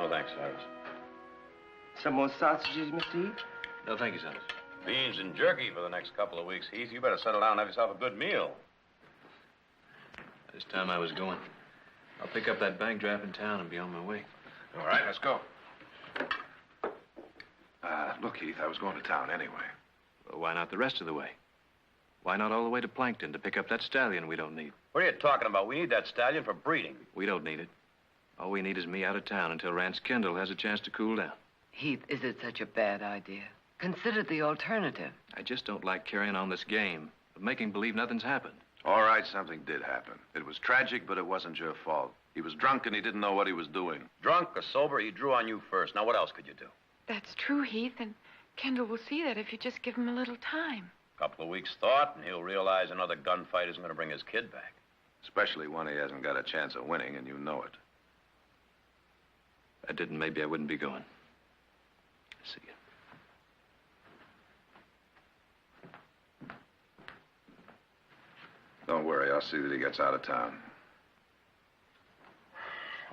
No, thanks, Cyrus. Some more sausages, Mr. Heath? No, thank you, Cyrus. Beans and jerky for the next couple of weeks, Heath. You better settle down and have yourself a good meal. This time I was going. I'll pick up that bank draft in town and be on my way. All right, let's go. Look, Heath, I was going to town anyway. Well, why not the rest of the way? Why not all the way to Plankton to pick up that stallion we don't need? What are you talking about? We need that stallion for breeding. We don't need it. All we need is me out of town until Rance Kendall has a chance to cool down. Heath, is it such a bad idea? Consider the alternative. I just don't like carrying on this game of making believe nothing's happened. All right, something did happen. It was tragic, but it wasn't your fault. He was drunk and he didn't know what he was doing. Drunk or sober, he drew on you first. Now, what else could you do? That's true, Heath, and Kendall will see that if you just give him a little time. A couple of weeks' thought, and he'll realize another gunfight isn't going to bring his kid back. Especially when he hasn't got a chance of winning, and you know it. If I didn't, maybe I wouldn't be going. See you. Don't worry, I'll see that he gets out of town.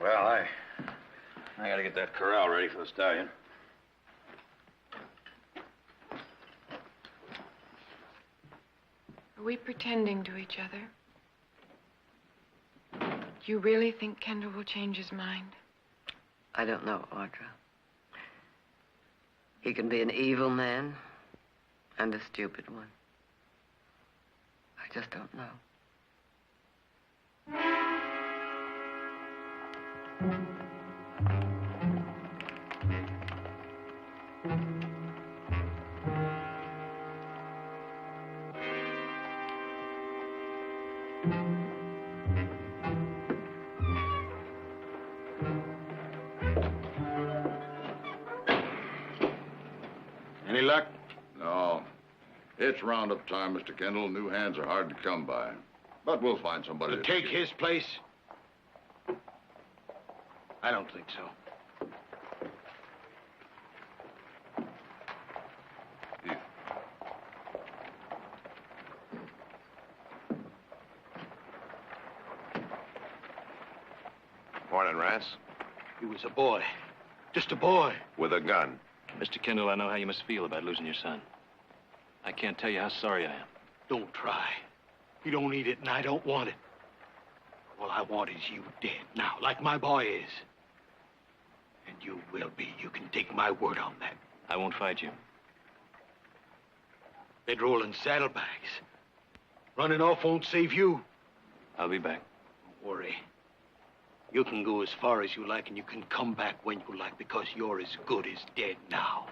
Well, I got to get that corral ready for the stallion. Are we pretending to each other? Do you really think Kendall will change his mind? I don't know, Audra. He can be an evil man and a stupid one. I just don't know. Any luck? No. It's roundup time, Mr. Kendall. New hands are hard to come by. But we'll find somebody To take his place? I don't think so. Heath. Morning, Rance. He was a boy. Just a boy. With a gun. Mr. Kendall, I know how you must feel about losing your son. I can't tell you how sorry I am. Don't try. You don't need it, and I don't want it. All I want is you dead now, like my boy is. And you will be. You can take my word on that. I won't fight you. Bedroll and saddlebags. Running off won't save you. I'll be back. Don't worry. You can go as far as you like, and you can come back when you like, because you're as good as dead now.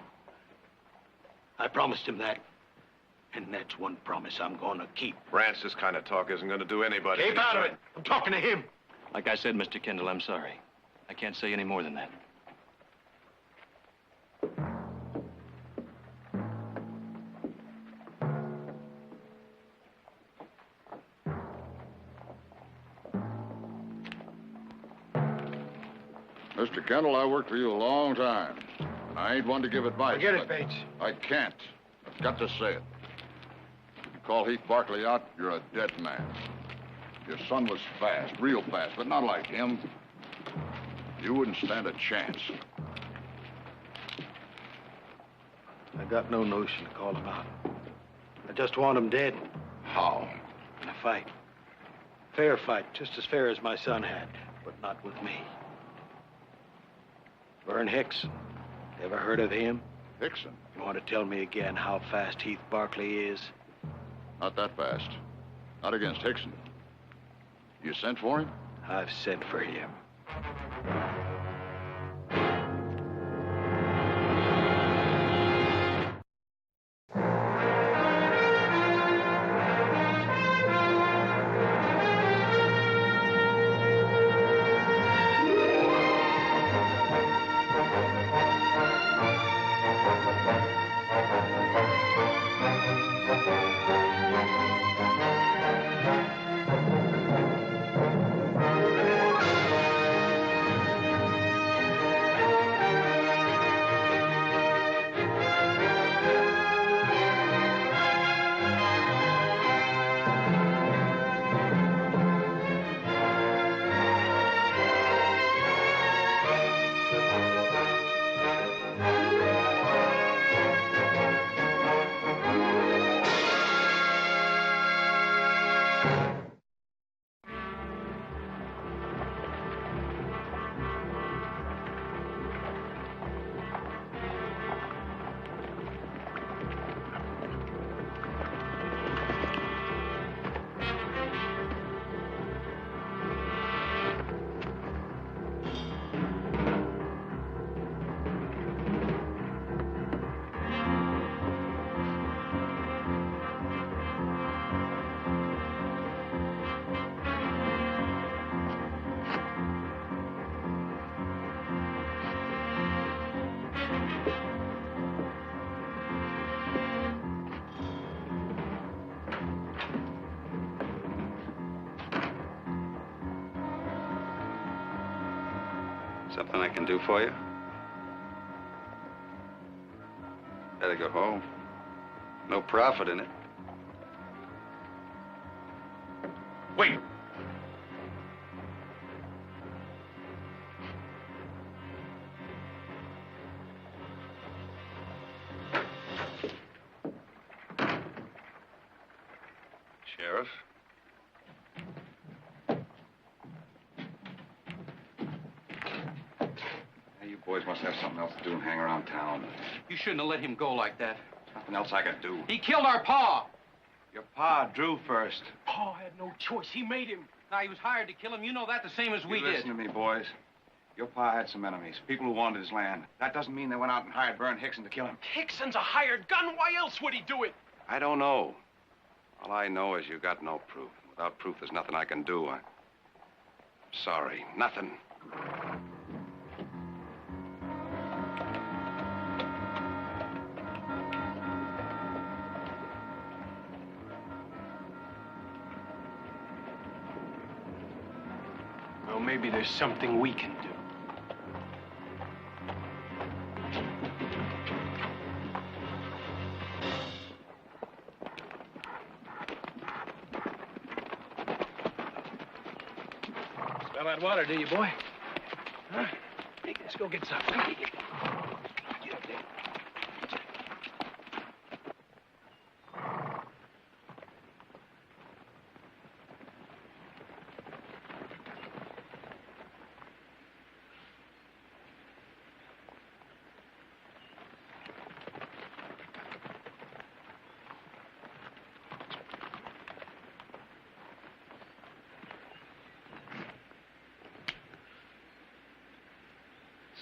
I promised him that, and that's one promise I'm gonna keep. Rance, this kind of talk isn't going to do anybody. Keep out of it! I'm talking to him. Like I said, Mr. Kendall, I'm sorry. I can't say any more than that. Mr. Kendall, I worked for you a long time. And I ain't one to give advice. Forget it, Bates. I can't. I've got to say it. You call Heath Barkley out, you're a dead man. Your son was fast, real fast, but not like him. You wouldn't stand a chance. I got no notion to call him out. I just want him dead. How? In a fight. Fair fight, just as fair as my son had, but not with me. Vern Hickson. Ever heard of him? Hickson? You want to tell me again how fast Heath Barkley is? Not that fast. Not against Hickson. You sent for him? I've sent for him. Something I can do for you? Better go home. No profit in it. Wait. Sheriff? You boys must have something else to do than hang around town. You shouldn't have let him go like that. Nothing else I could do. He killed our pa. Your pa drew first. Pa had no choice. He made him. Now, he was hired to kill him. You know that the same as we did. Listen to me, boys. Your pa had some enemies, people who wanted his land. That doesn't mean they went out and hired Vern Hickson to kill him. Hickson's a hired gun. Why else would he do it? I don't know. All I know is you got no proof. Without proof, there's nothing I can do. I'm sorry. Nothing. Well, maybe there's something we can do. Smell that water, do you, boy? Huh? Hey, let's go get some. Get up there.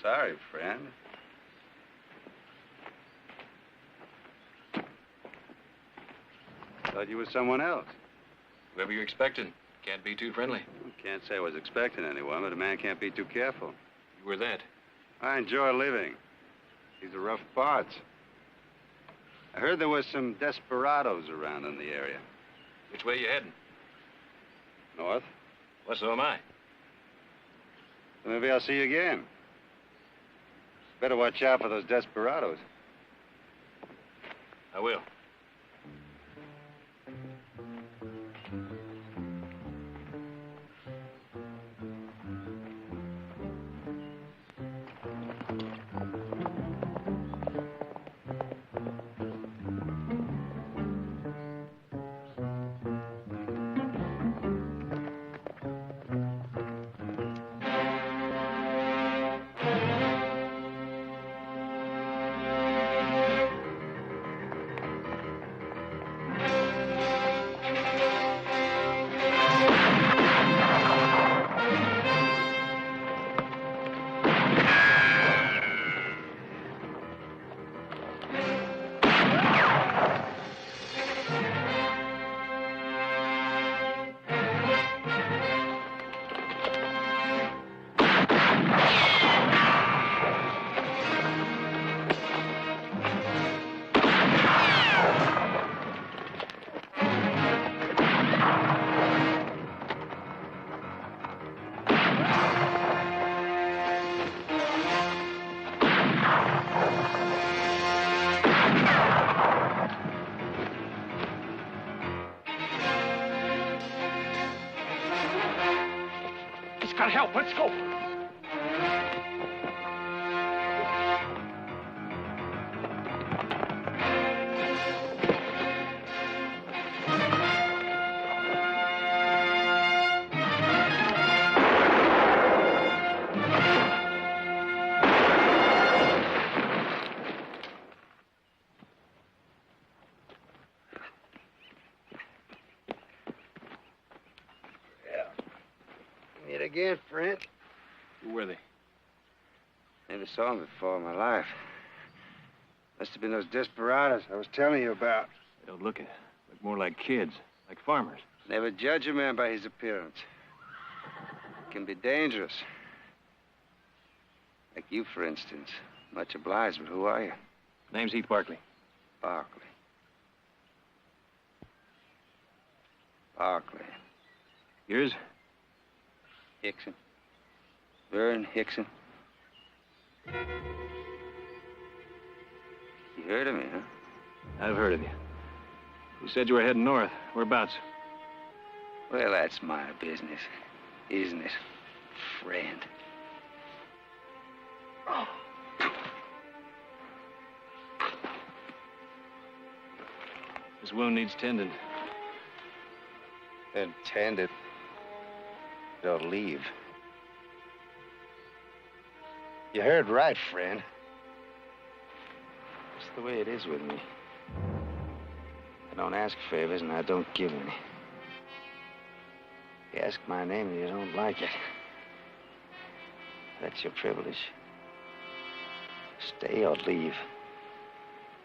Sorry, friend. Thought you were someone else. Whoever you're expecting. Can't be too friendly. Can't say I was expecting anyone, but a man can't be too careful. You were that. I enjoy living. These are rough parts. I heard there was some desperados around in the area. Which way you heading? North. Well, so am I. Maybe I'll see you again. Better watch out for those desperados. I will. Gotta help. Let's go. Again, friend. Who were they? Never saw them before in my life. Must have been those desperados I was telling you about. They don't look it. Look more like kids, like farmers. Never judge a man by his appearance. It can be dangerous. Like you, for instance. Much obliged, but who are you? Name's Heath Barkley. Barkley. Barkley. Yours? Hickson. Vern Hickson. You heard of me, huh? I've heard of you. You said you were heading north. Whereabouts? Well, that's my business, isn't it, friend? This wound needs tending. Then tend it. Don't leave. You heard right, friend. That's the way it is with me. I don't ask favors, and I don't give any. You ask my name and you don't like it. That's your privilege. Stay or leave.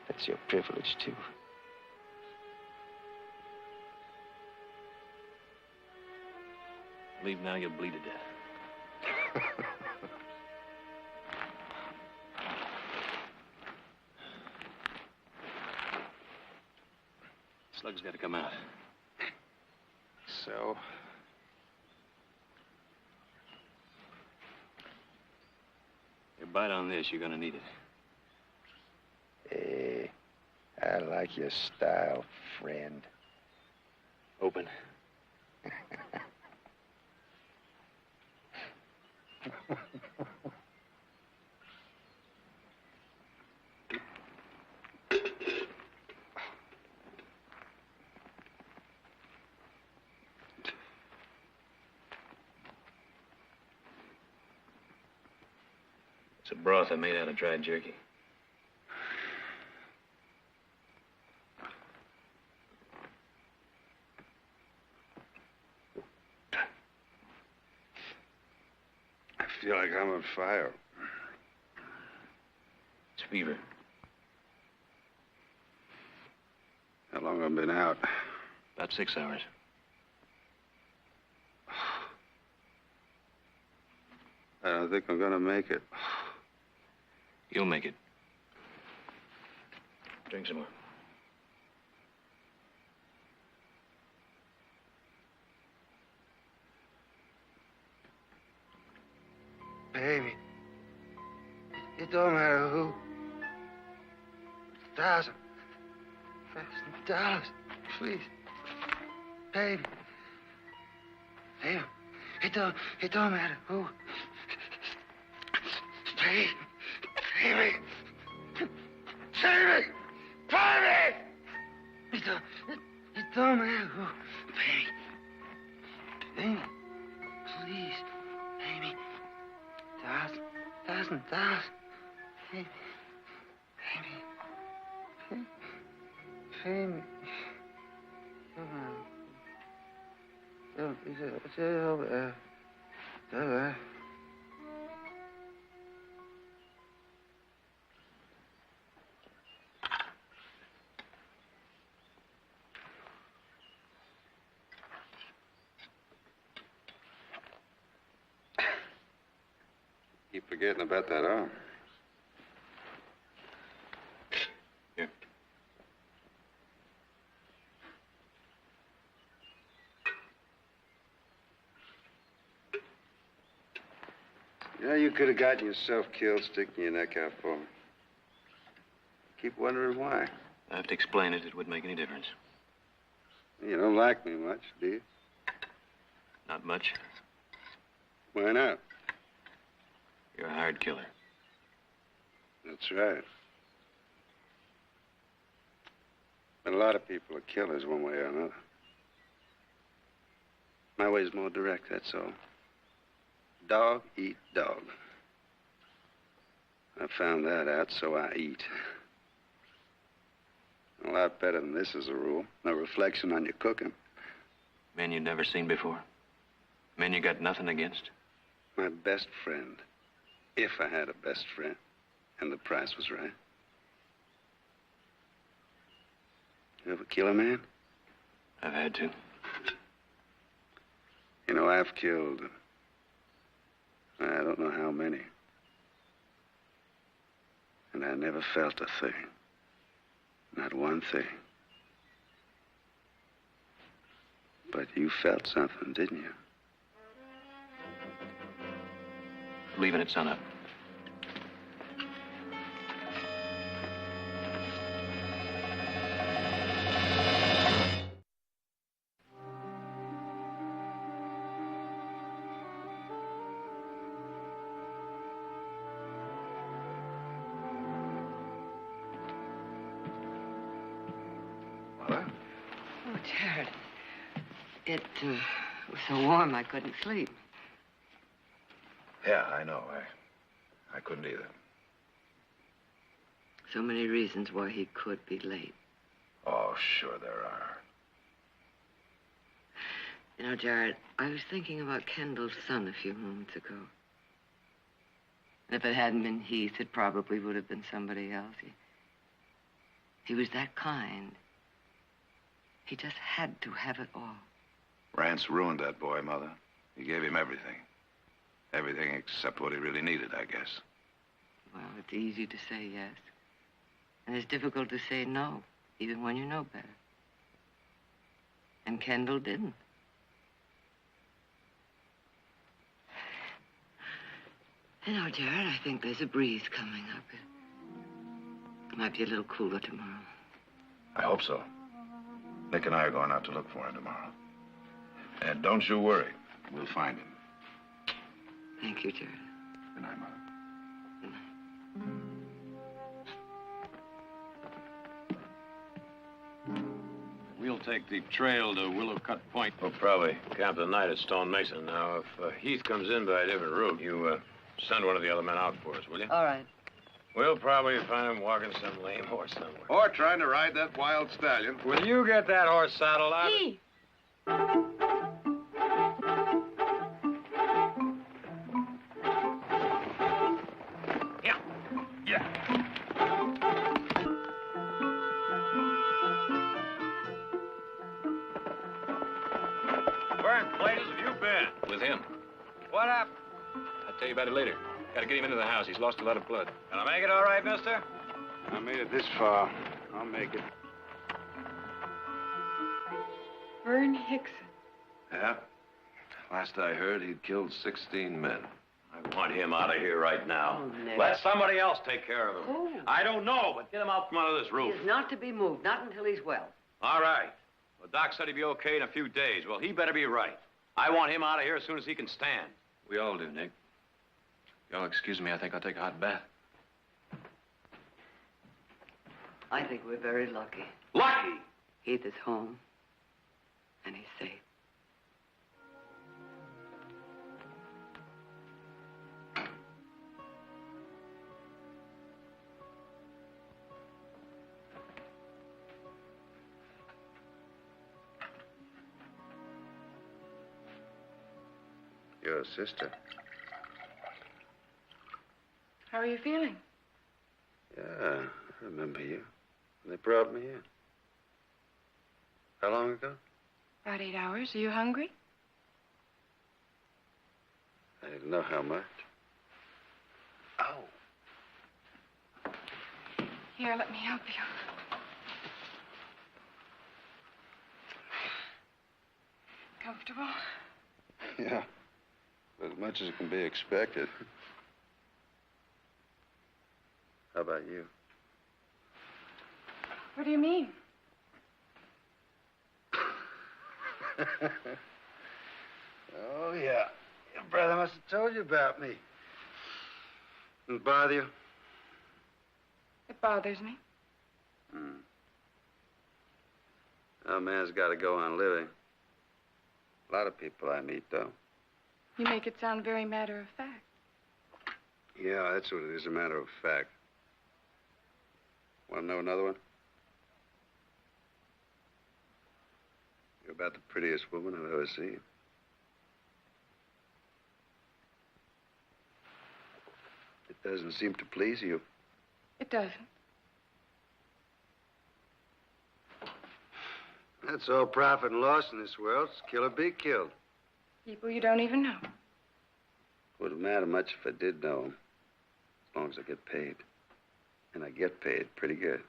That's your privilege, too. Leave now, you'll bleed to death. Slug's got to come out. So? You bite on this, you're gonna need it. Hey, I like your style, friend. Open. It's a broth I made out of dried jerky. I feel like I'm on fire. It's fever. How long have I been out? About 6 hours. I don't think I'm gonna make it. You'll make it. Drink some more. Baby, it don't matter who. $1,000 please. Baby. Baby, it don't matter who. Baby. Baby! Save me! Baby! It don't matter who. Baby. Baby. Please. Baby. $1,000. Baby. Baby. Baby. Keep forgetting about that arm. Here. Yeah, you could have gotten yourself killed sticking your neck out for me. Keep wondering why. I have to explain it. It wouldn't make any difference. You don't like me much, do you? Not much. Why not? You're a hired killer. That's right. But a lot of people are killers one way or another. My way's more direct, that's all. Dog eat dog. I found that out, so I eat. A lot better than this as a rule. No reflection on your cooking. Men you'd never seen before. Men you got nothing against. My best friend. If I had a best friend. And the price was right. You ever kill a man? I've had to. You know, I've killed... I don't know how many. And I never felt a thing. Not one thing. But you felt something, didn't you? Leaving at sunup. It was so warm I couldn't sleep. Yeah, I know. I couldn't either. So many reasons why he could be late. Oh, sure there are. You know, Jared, I was thinking about Kendall's son a few moments ago. And if it hadn't been Heath, it probably would have been somebody else. He was that kind. He just had to have it all. Rance ruined that boy, Mother. He gave him everything. Everything except what he really needed, I guess. Well, it's easy to say yes. And it's difficult to say no, even when you know better. And Kendall didn't. You know, Jared, I think there's a breeze coming up. It might be a little cooler tomorrow. I hope so. Nick and I are going out to look for him tomorrow. And don't you worry. We'll find him. Thank you, Jared. Good night, Mother. Good night. We'll take the trail to Willow Cut Point. We'll probably camp the night at Stone Mason. Now, if Heath comes in by a different route, you send one of the other men out for us, will you? All right. We'll probably find him walking some lame horse somewhere. Or trying to ride that wild stallion. Will you get that horse saddled out? Heath! Where in places have you been? With him. What happened? I'll tell you about it later. Gotta get him into the house. He's lost a lot of blood. Can I make it all right, mister? I made it this far. I'll make it. Vern Hickson. Yeah? Last I heard, he'd killed 16 men. I want him out of here right now. Oh, Nick. Let somebody else take care of him. Who? I don't know, but get him out from under this He roof. is not to be moved, not until he's well. All right. Well, Doc said he'd be okay in a few days. Well, he better be right. I want him out of here as soon as he can stand. We all do, Nick. Y'all excuse me, I think I'll take a hot bath. I think we're very lucky. Lucky! Heath is home, and he's safe. Your sister. How are you feeling? Yeah, I remember you. They brought me in. How long ago? About 8 hours. Are you hungry? I didn't know how much. Oh. Here, let me help you. Comfortable? Yeah. But as much as can be expected. How about you? What do you mean? Oh, yeah. Your brother must have told you about me. Didn't bother you? It bothers me. A man's got to go on living. A lot of people I meet, though. You make it sound very matter of fact. Yeah, that's what it is, a matter of fact. Want to know another one? You're about the prettiest woman I've ever seen. It doesn't seem to please you. It doesn't. That's all profit and loss in this world. It's kill or be killed. People you don't even know. Wouldn't matter much if I did know them. As long as I get paid. And I get paid pretty good.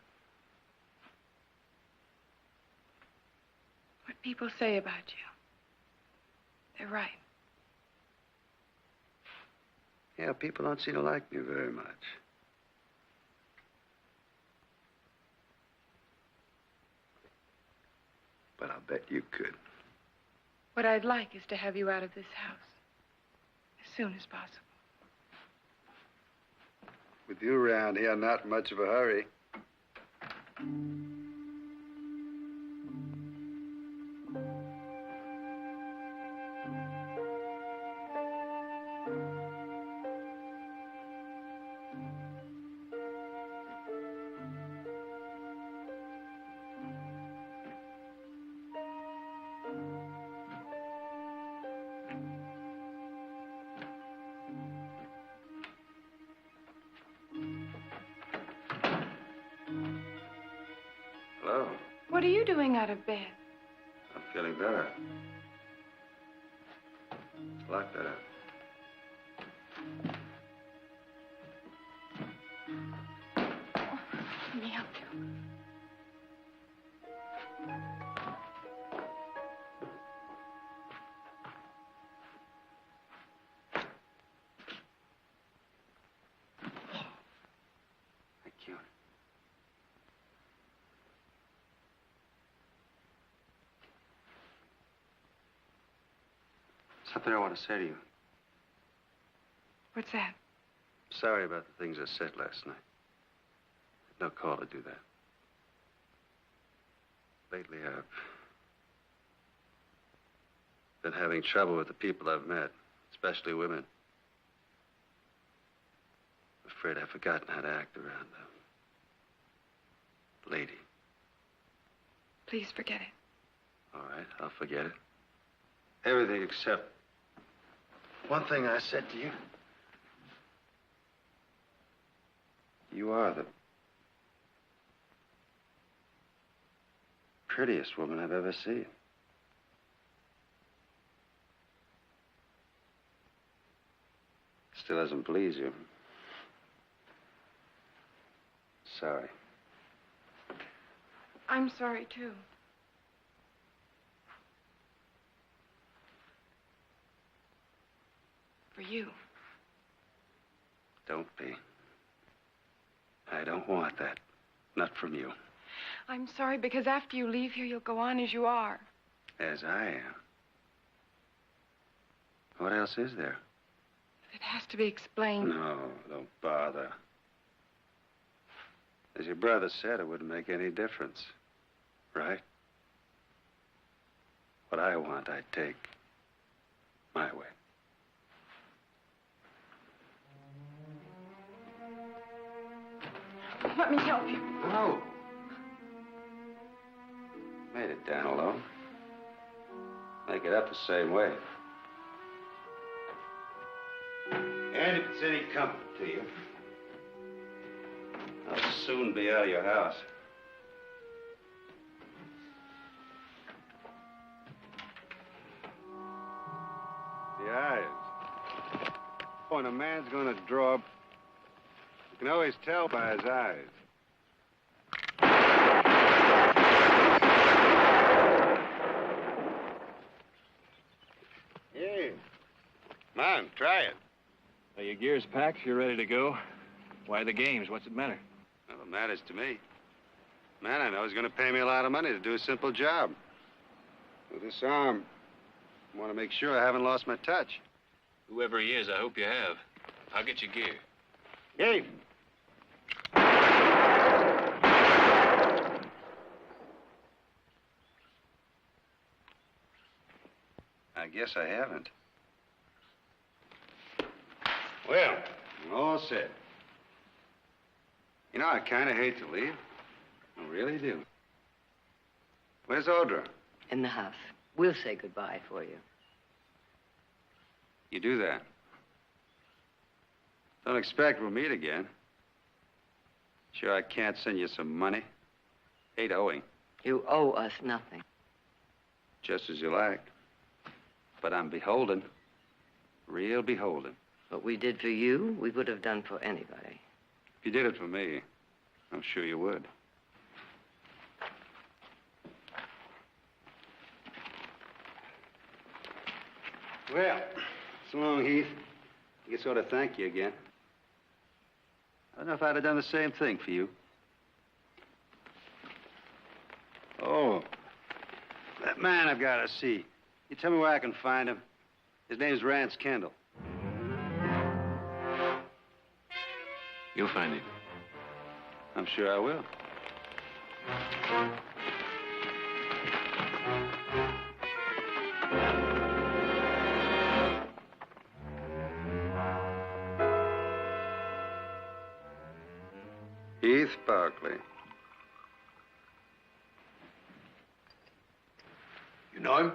What people say about you, they're right. Yeah, people don't seem to like me very much. But I'll bet you could. What I'd like is to have you out of this house as soon as possible. With you around here, not much of a hurry. What are you doing out of bed? I'm feeling better. A lot better. Let me help you. Thank you. Something I want to say to you. What's that? Sorry about the things I said last night. No call to do that. Lately, I've been having trouble with the people I've met, especially women. I'm afraid I've forgotten how to act around a lady. Please forget it. All right, I'll forget it. Everything except one thing I said to you. You are the prettiest woman I've ever seen. Still doesn't please you. Sorry. I'm sorry, too. For you. Don't be. I don't want that. Not from you. I'm sorry because after you leave here, you'll go on as you are. As I am. What else is there? It has to be explained. No, don't bother. As your brother said, it wouldn't make any difference. Right? What I want, I take my way. Let me help you. No. Made it down alone. Make it up the same way. And if it's any comfort to you, I'll soon be out of your house. The eyes. When a man's gonna draw, you can always tell by his eyes. Yeah. Come on, try it. Are your gears packed? You're ready to go? Why the games? What's it matter? Well, it matters to me. Man I know is going to pay me a lot of money to do a simple job. With this arm, I want to make sure I haven't lost my touch. Whoever he is, I hope you have. I'll get your gear. Hey! I guess I haven't. Well, I'm all set. You know, I kind of hate to leave. I really do. Where's Audra? In the house. We'll say goodbye for you. You do that. Don't expect we'll meet again. Sure I can't send you some money? Hate owing. You owe us nothing. Just as you like. But I'm beholden. Real beholden. What we did for you, we would have done for anybody. If you did it for me, I'm sure you would. Well, so long, Heath. I guess I ought to thank you again. I don't know if I'd have done the same thing for you. Oh, that man I've got to see. You tell me where I can find him. His name's Rance Kendall. You'll find him. I'm sure I will. Heath Barkley. You know him?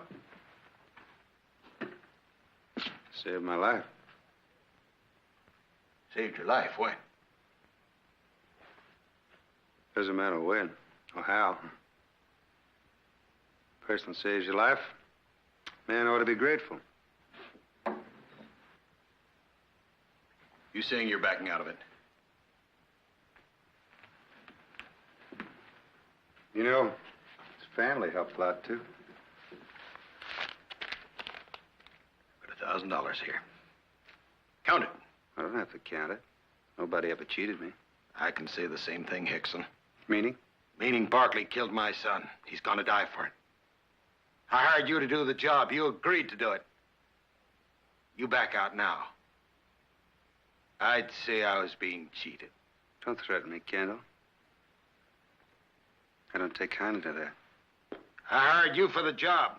Saved my life. Saved your life. When? Doesn't matter when or how. person saves your life, man ought to be grateful. You saying you're backing out of it? You know, his family helped a lot, too. Got $1,000 here. Count it. I don't have to count it. Nobody ever cheated me. I can say the same thing, Hickson. Meaning? Meaning Barkley killed my son. He's gonna die for it. I hired you to do the job. You agreed to do it. You back out now. I'd say I was being cheated. Don't threaten me, Kendall. I don't take kindly to that. I hired you for the job.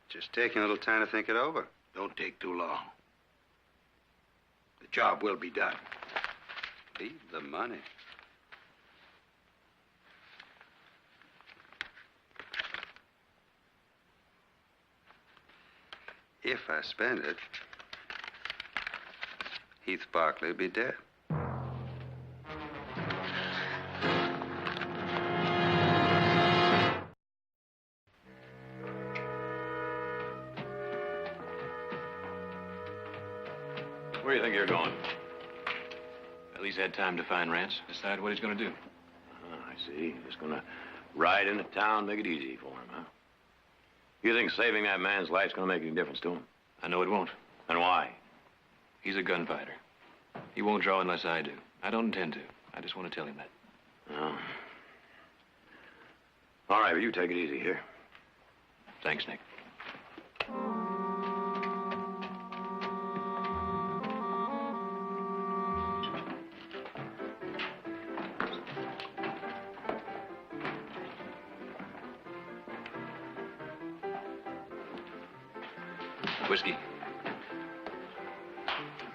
Just taking a little time to think it over. Don't take too long. The job will be done. Leave the money. If I spend it, Heath Barkley will be dead. Where do you think you're going? Well, he's had time to find Rance, decide what he's going to do. Oh, I see. Just gonna ride into town, make it easy for him, huh? You think saving that man's life's gonna make any difference to him? I know it won't. And why? He's a gunfighter. He won't draw unless I do. I don't intend to. I just want to tell him that. Oh. All right, well, you take it easy here. Thanks, Nick. Whiskey.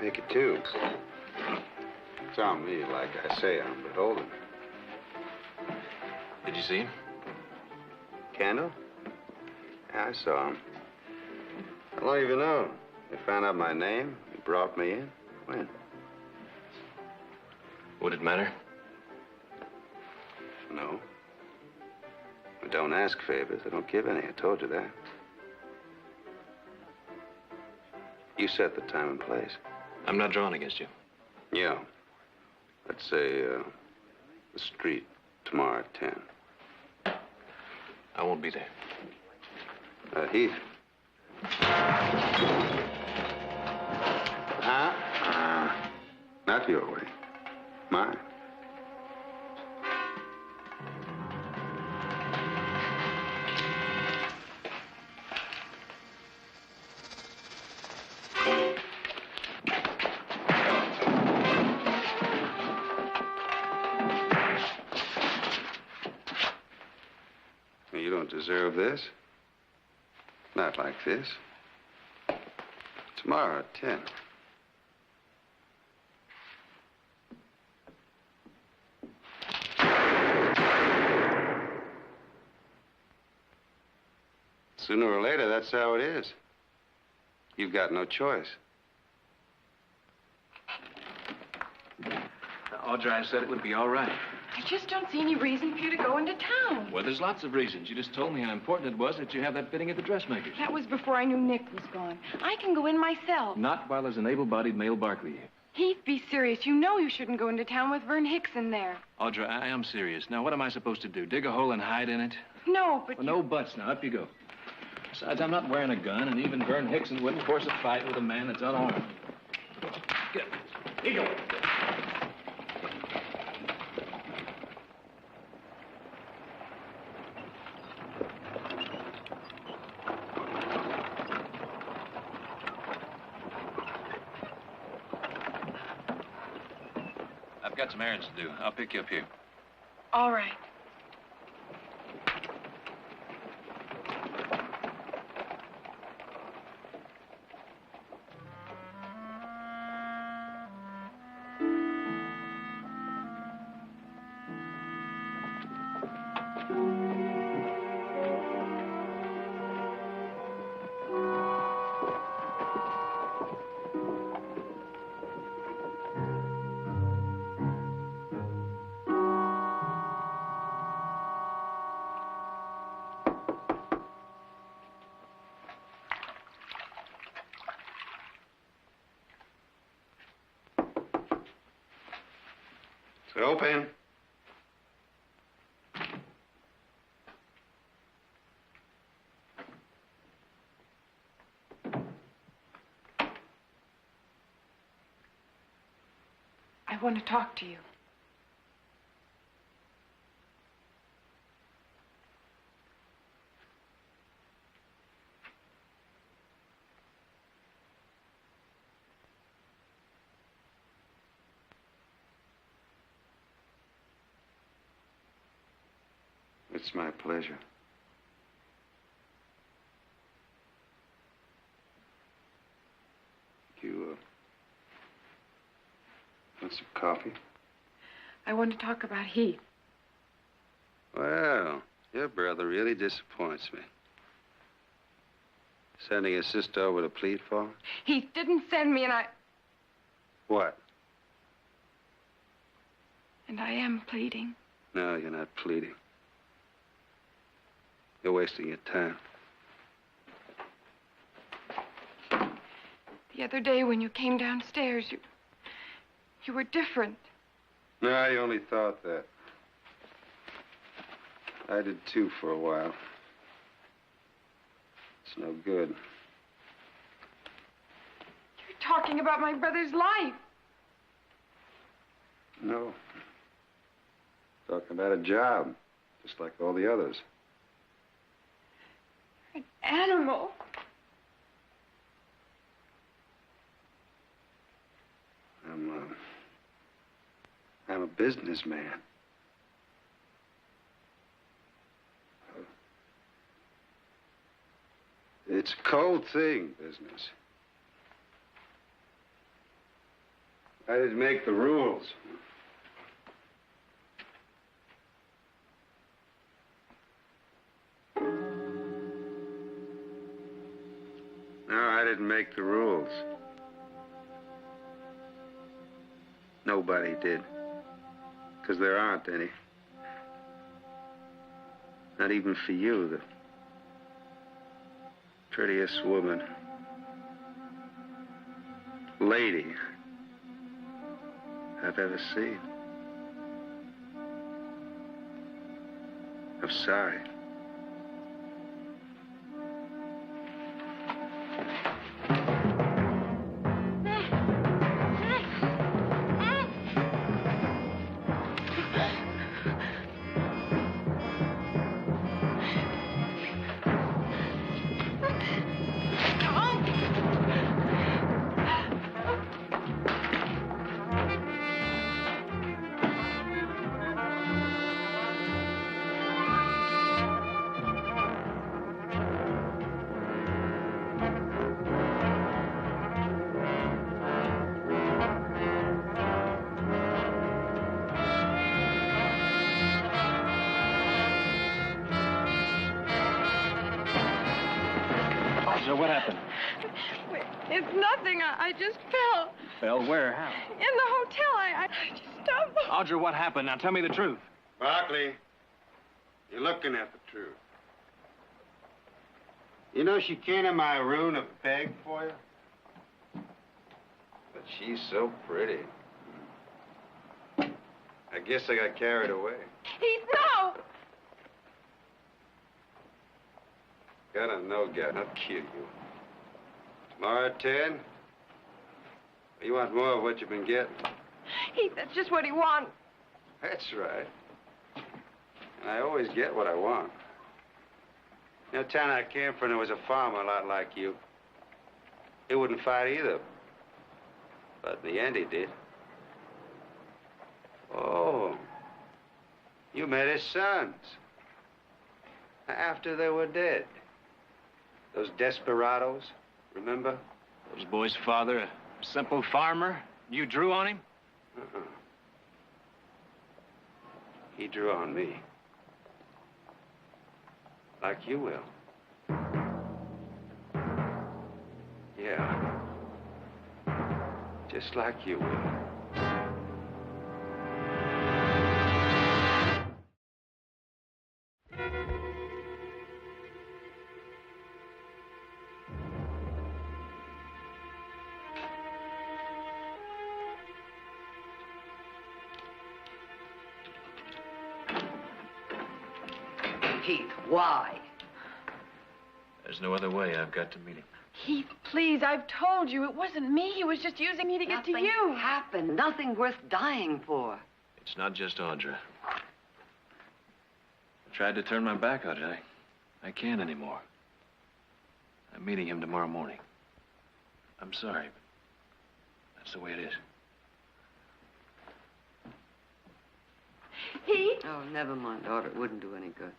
Make it two. It's on me, like I say, I'm beholden. Did you see him? Kendall? Yeah, I saw him. How long have you known? He found out my name. He brought me in. When? Would it matter? No. I don't ask favors. I don't give any. I told you that. You set the time and place. I'm not drawing against you. Yeah. Let's say, the street tomorrow at 10. I won't be there. Heath. Not your way. Mine. You don't deserve this. Not like this. Tomorrow at 10. Sooner or later, that's how it is. You've got no choice. Audrey said it would be all right. I just don't see any reason for you to go into town. Well, there's lots of reasons. You just told me how important it was that you have that fitting at the dressmaker's. That was before I knew Nick was gone. I can go in myself. Not while there's an able-bodied male Barkley here. Heath, be serious. You know you shouldn't go into town with Vern Hickson there. Audrey, I am serious. Now, what am I supposed to do? Dig a hole and hide in it? No, but well, no buts. Now, up you go. Besides, I'm not wearing a gun, and even Vern Hickson wouldn't force a fight with a man that's unarmed. Get it. Here you go. I've got some errands to do. I'll pick you up here. All right. Open. I want to talk to you. It's my pleasure. You, want some coffee? I want to talk about Heath. Well, your brother really disappoints me. Sending his sister over to plead for him? Heath didn't send me, and I... What? And I am pleading. No, you're not pleading. You're wasting your time. The other day when you came downstairs, you were different. No, I only thought that. I did too for a while. It's no good. You're talking about my brother's life. No. Talking about a job, just like all the others. An animal. I'm a businessman. It's a cold thing, business. I didn't make the rules. No, I didn't make the rules. Nobody did. Because there aren't any. Not even for you, the prettiest woman. Lady I've ever seen. I'm sorry. What happened? It's nothing. I just fell. Fell where? How? In the hotel. I just stumbled. Audra, what happened? Now tell me the truth. Barkley, you're looking at the truth. You know she came to my room to beg for you? But she's so pretty. I guess I got carried away. Heath, no! Got a no-guy, not kill you. Tomorrow at 10? You want more of what you've been getting? Heath, that's just what he wants. That's right. And I always get what I want. You know, the town I came from, there was a farmer a lot like you. He wouldn't fight either. But in the end, he did. Oh. You met his sons. After they were dead. Those desperados, remember? Those boys' father, a simple farmer. You drew on him? Uh-uh. He drew on me. Like you will. Yeah. Just like you will. Heath. Why? There's no other way. I've got to meet him. Heath, please, I've told you. It wasn't me. He was just using me to get to you. Nothing happened. Nothing worth dying for. It's not just Audra. I tried to turn my back on it. I can't anymore. I'm meeting him tomorrow morning. I'm sorry, but that's the way it is. Heath? Oh, never mind, daughter. It wouldn't do any good.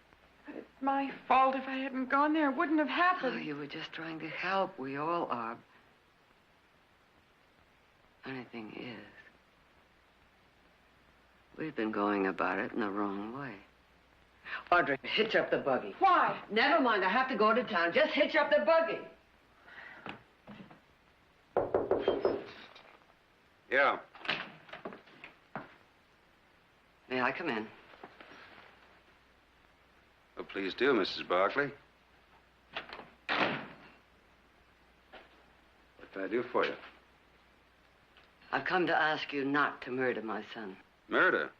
It's my fault. If I hadn't gone there, it wouldn't have happened. Oh, you were just trying to help. We all are. Funny thing is, we've been going about it in the wrong way. Audrey, hitch up the buggy. Why? Never mind. I have to go to town. Just hitch up the buggy. Yeah. May I come in? Well, please do, Mrs. Barkley. What can I do for you? I've come to ask you not to murder my son. Murder?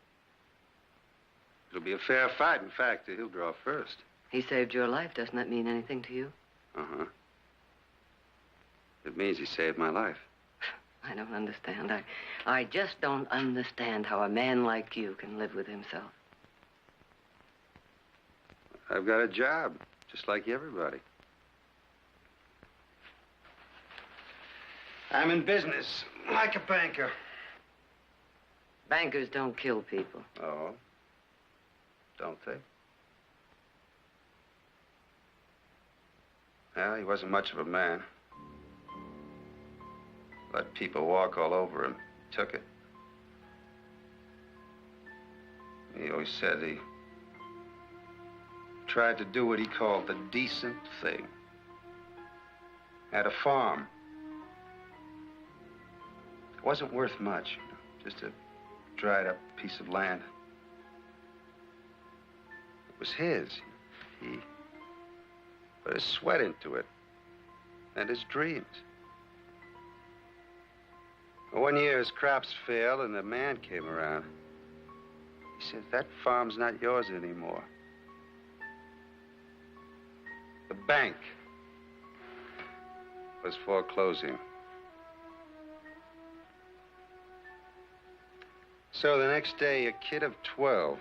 It'll be a fair fight. In fact, he'll draw first. He saved your life. Doesn't that mean anything to you? Uh-huh. It means he saved my life. I don't understand. I just don't understand how a man like you can live with himself. I've got a job, just like everybody. I'm in business, like a banker. Bankers don't kill people. Oh? Don't they? Well, he wasn't much of a man. Let people walk all over him. Took it. He always said he tried to do what he called the decent thing. Had a farm. It wasn't worth much. Just a dried up piece of land. It was his. He put his sweat into it. And his dreams. One year his crops failed and the man came around. He said, that farm's not yours anymore. The bank was foreclosing. So the next day, a kid of 12,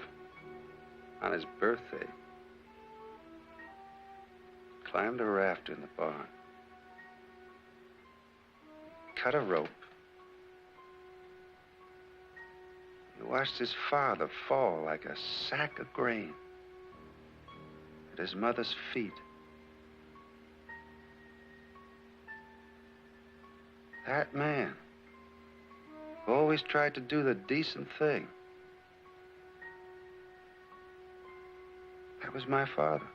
on his birthday, climbed a raft in the barn, cut a rope. He watched his father fall like a sack of grain at his mother's feet. That man always tried to do the decent thing. That was my father.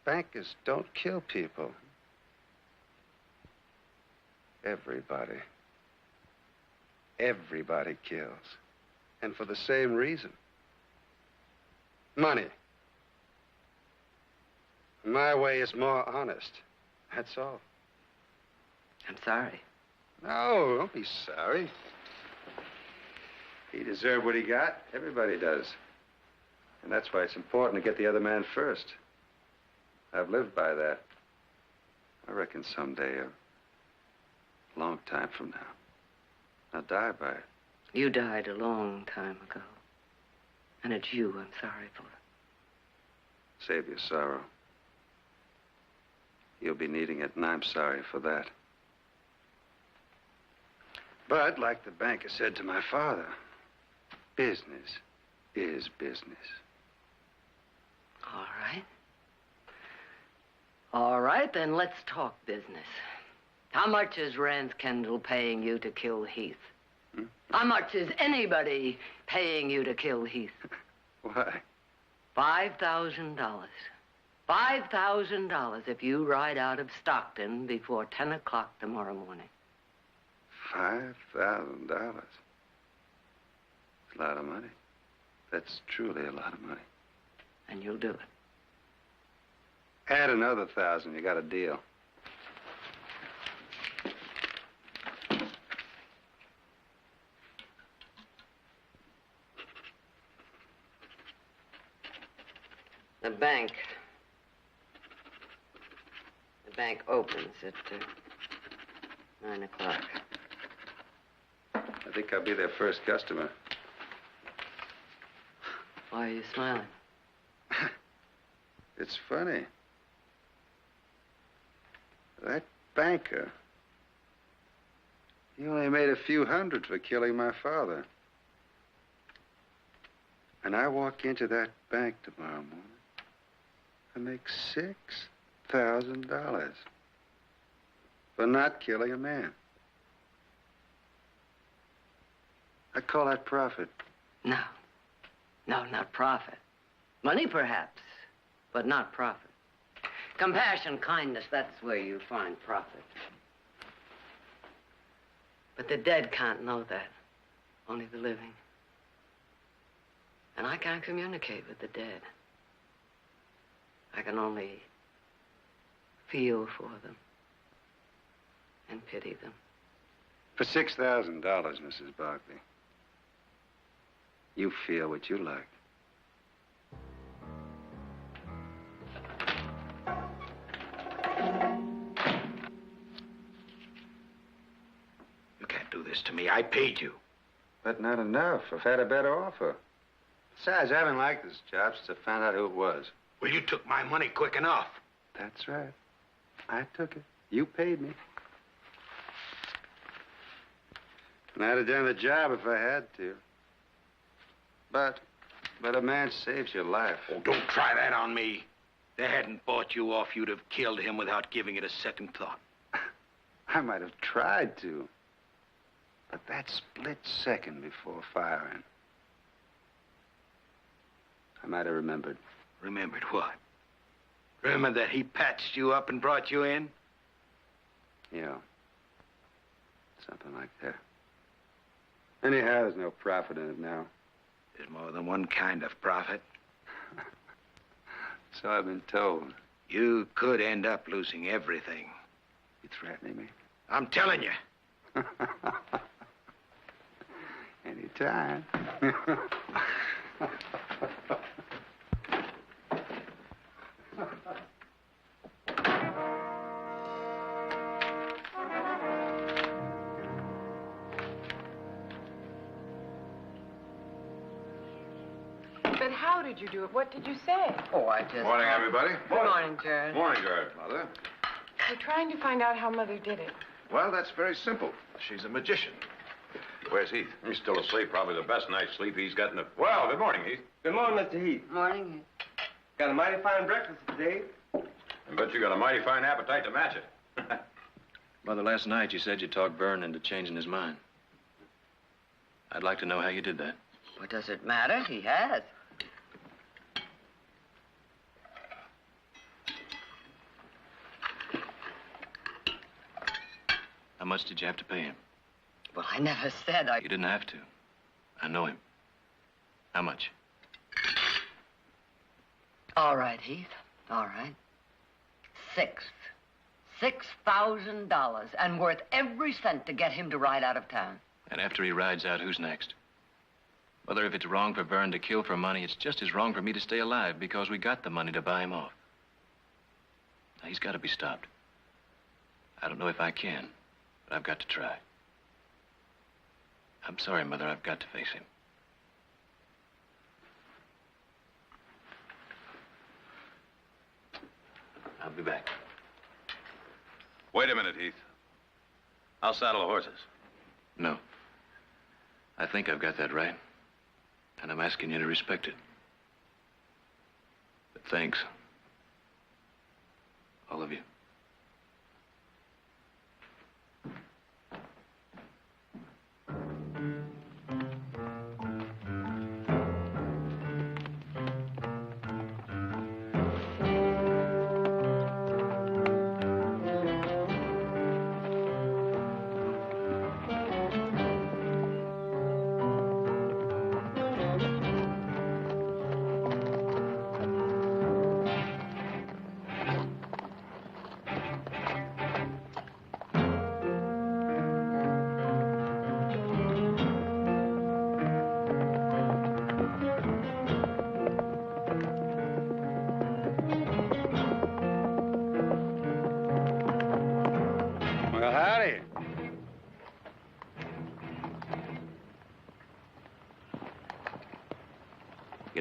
Bankers don't kill people. Everybody. Everybody kills. And for the same reason. Money. My way is more honest. That's all. I'm sorry. No, don't be sorry. He deserved what he got. Everybody does. And that's why it's important to get the other man first. I've lived by that. I reckon someday, a long time from now, I'll die by it. You died a long time ago. And it's you I'm sorry for. Save your sorrow. You'll be needing it, and I'm sorry for that. But, like the banker said to my father, business is business. All right. All right, then let's talk business. How much is Rance Kendall paying you to kill Heath? Hmm? How much is anybody paying you to kill Heath? Why? $5,000. $5,000 if you ride out of Stockton before 10 o'clock tomorrow morning. $5,000. It's a lot of money. That's truly a lot of money. And you'll do it. Add another 1,000, you got a deal. bank. The bank opens at 9 o'clock. I think I'll be their first customer. Why are you smiling? It's funny. That banker, he only made a few hundred for killing my father. And I walk into that bank tomorrow morning and make $6,000 for not killing a man. I call that profit. No. No, not profit. Money, perhaps, but not profit. Compassion, kindness, that's where you find profit. But the dead can't know that. Only the living. And I can't communicate with the dead. I can only feel for them and pity them. For $6,000, Mrs. Barkley, you feel what you like. You can't do this to me. I paid you. But not enough. I've had a better offer. Besides, I haven't liked this job since I found out who it was. Well, you took my money quick enough. That's right. I took it. You paid me. And I'd have done the job if I had to. But a man saves your life. Oh, don't try that on me. If they hadn't bought you off, you'd have killed him without giving it a second thought. I might have tried to. But that split second before firing, I might have remembered. Remembered what? Remember that he patched you up and brought you in? Yeah. Something like that. Anyhow, there's no profit in it now. There's more than one kind of profit. So I've been told. You could end up losing everything. You threatening me? I'm telling you. Anytime. But how did you do it? What did you say? Oh, I just... Morning, everybody. Good morning, Jared. Morning, Jared. Mother. We're trying to find out how Mother did it. Well, that's very simple. She's a magician. Where's Heath? He's still asleep. Probably the best night's sleep he's gotten. Well, good morning, Heath. Good morning, Mr. Heath. Morning. Got a mighty fine breakfast today. I bet you got a mighty fine appetite to match it. Mother, last night you said you talked Vern into changing his mind. I'd like to know how you did that. What does it matter? He has. How much did you have to pay him? Well, I never said I... You didn't have to. I know him. How much? All right, Heath. All right. $6,000, and worth every cent to get him to ride out of town. And after he rides out, who's next? Mother, if it's wrong for Vern to kill for money, it's just as wrong for me to stay alive because we got the money to buy him off. Now, he's got to be stopped. I don't know if I can, but I've got to try. I'm sorry, Mother. I've got to face him. I'll be back. Wait a minute, Heath. I'll saddle the horses. No. I think I've got that right. And I'm asking you to respect it. But thanks. All of you.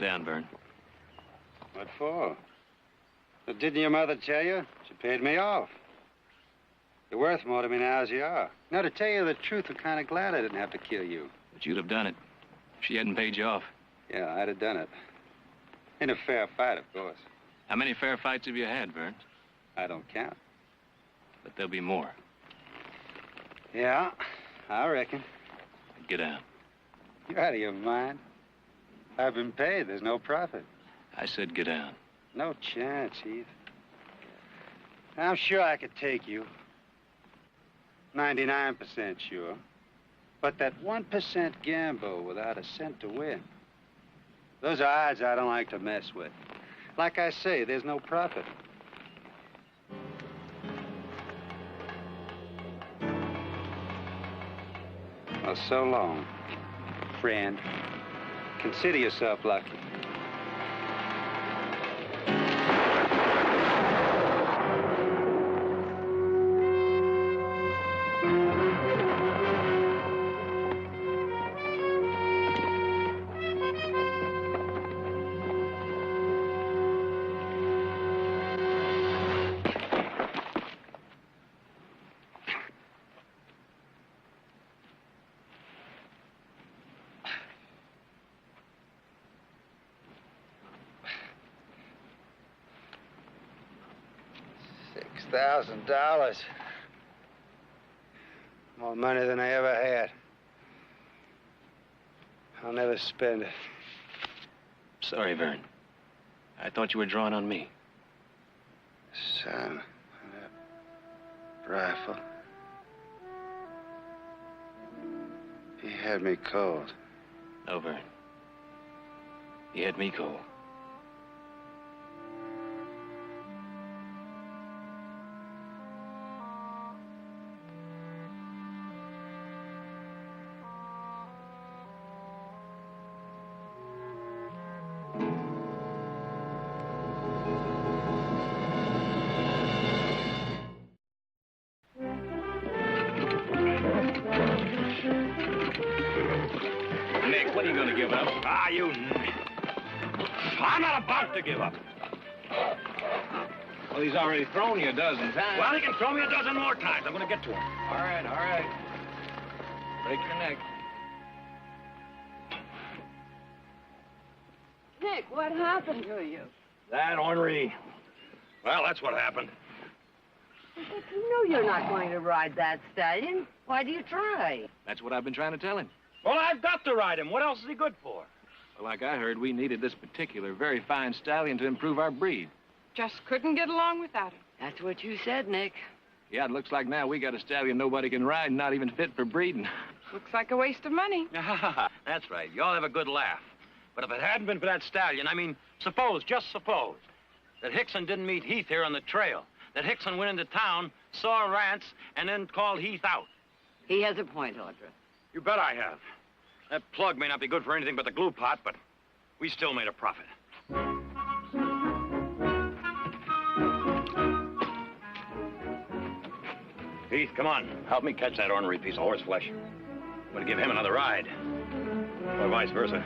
Get down, Vern. What for? Well, didn't your mother tell you? She paid me off. You're worth more to me now as you are. Now, to tell you the truth, I'm kind of glad I didn't have to kill you. But you'd have done it. If she hadn't paid you off. Yeah, I'd have done it. In a fair fight, of course. How many fair fights have you had, Vern? I don't count. But there'll be more. Yeah, I reckon. Get down. You're out of your mind. I've been paid. There's no profit. I said get down. No chance, Heath. I'm sure I could take you. 99% sure. But that 1% gamble without a cent to win. Those are odds I don't like to mess with. Like I say, there's no profit. Well, so long, friend. Consider yourself lucky. $6,000. More money than I ever had. I'll never spend it. Sorry, Vern. I thought you were drawing on me. Son, that rifle. He had me cold. No, Vern. You had me cold. Nick, what are you going to give up? Ah, you... I'm not about to give up. Well, he's already thrown you a dozen times. Well, he can throw me a dozen more times. I'm going to get to him. All right. Break your neck. Nick, what happened to you? That ornery. Well, that's what happened. But you know you're not going to ride that stallion. Why do you try? That's what I've been trying to tell him. Well, I've got to ride him. What else is he good for? Well, like I heard, we needed this particular very fine stallion to improve our breed. Just couldn't get along without him. That's what you said, Nick. Yeah, it looks like now we got a stallion nobody can ride, not even fit for breeding. Looks like a waste of money. That's right. You all have a good laugh. But if it hadn't been for that stallion, I mean, just suppose, that Hickson didn't meet Heath here on the trail, that Hickson went into town, saw Rance, and then called Heath out. He has a point, Audra. You bet I have. That plug may not be good for anything but the glue pot, but we still made a profit. Heath, come on. Help me catch that ornery piece of horseflesh. I'm going to give him another ride. Or vice versa.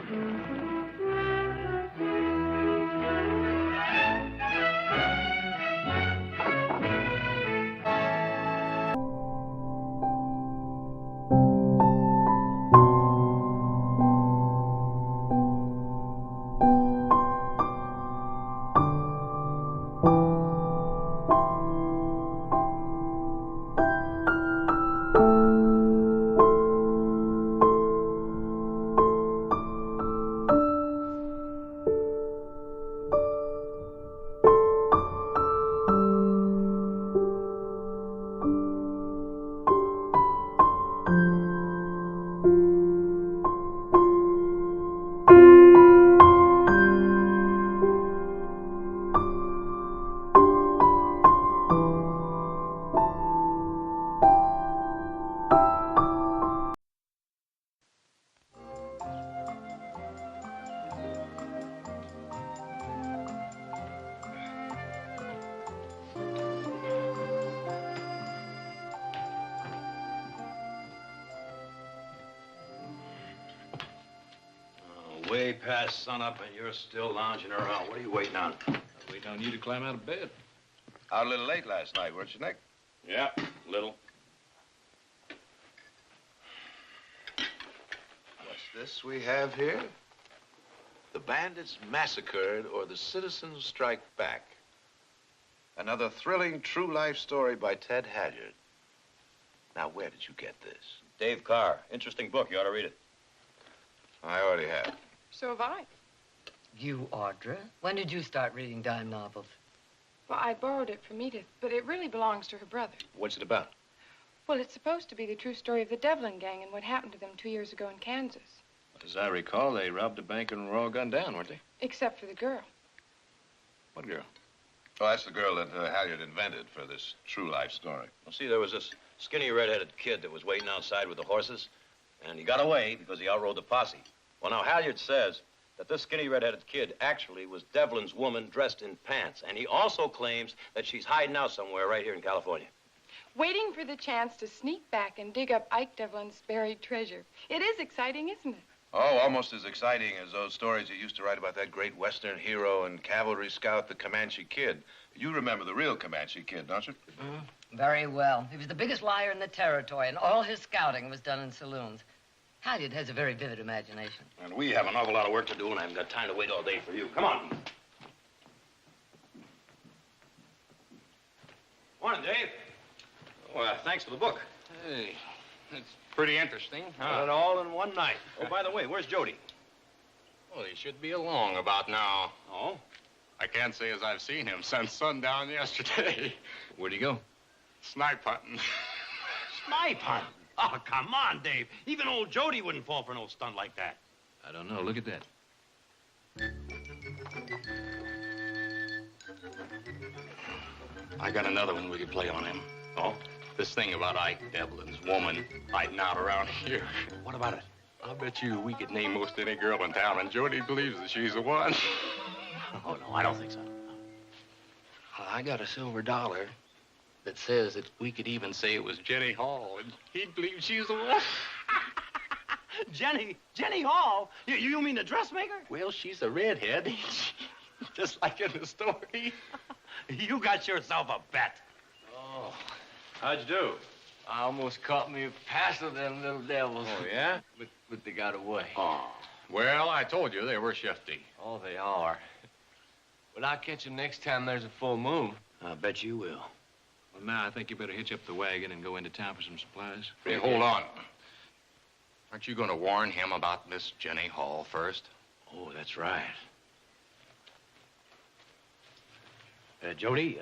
Way past sunup and you're still lounging around. What are you waiting on? Waiting on you to climb out of bed. Out a little late last night, weren't you, Nick? Yeah, little. What's this we have here? The bandits massacred or the citizens strike back. Another thrilling true life story by Ted Halyard. Now, where did you get this? Dave Carr. Interesting book. You ought to read it. I already have. So have I. You, Audra? When did you start reading dime novels? Well, I borrowed it from Edith, but it really belongs to her brother. What's it about? Well, it's supposed to be the true story of the Devlin gang and what happened to them 2 years ago in Kansas. As I recall, they robbed a bank and were all gunned down, weren't they? Except for the girl. What girl? Oh, that's the girl that Halyard invented for this true life story. Well, see, there was this skinny red-headed kid that was waiting outside with the horses, and he got away because he outrode the posse. Well, now, Halyard says that this skinny red-headed kid actually was Devlin's woman dressed in pants, and he also claims that she's hiding out somewhere right here in California. Waiting for the chance to sneak back and dig up Ike Devlin's buried treasure. It is exciting, isn't it? Oh, almost as exciting as those stories you used to write about that great Western hero and cavalry scout, the Comanche Kid. You remember the real Comanche Kid, don't you? Very well. He was the biggest liar in the territory, and all his scouting was done in saloons. Halyard has a very vivid imagination. And we have an awful lot of work to do, and I haven't got time to wait all day for you. Come on. Morning, Dave. Well, thanks for the book. Hey, it's pretty interesting, huh? Got it all in one night. Oh, by the way, where's Jody? Well, he should be along about now. Oh? I can't say as I've seen him since sundown yesterday. Where'd he go? Snipe hunting. Snipe hunting? Oh, come on, Dave. Even old Jody wouldn't fall for no stunt like that. I don't know. Look at that. I got another one we could play on him. Oh? This thing about Ike Devlin's woman hiding out around here. What about it? I bet you we could name most any girl in town, and Jody believes that she's the one. Oh, no, I don't think so. I got a silver dollar that says that we could even say it was Jenny Hall, and he'd believe she's the one. Jenny Hall? You mean the dressmaker? Well, she's a redhead, just like in the story. You got yourself a bet. Oh. How'd you do? I almost caught me past of them little devils. Oh, yeah? But they got away. Oh. Well, I told you they were shifty. Oh, they are. But I'll catch them next time there's a full moon. I bet you will. Well, now I think you better hitch up the wagon and go into town for some supplies. Hey, hold on. Aren't you going to warn him about Miss Jenny Hall first? Oh, that's right. Jody,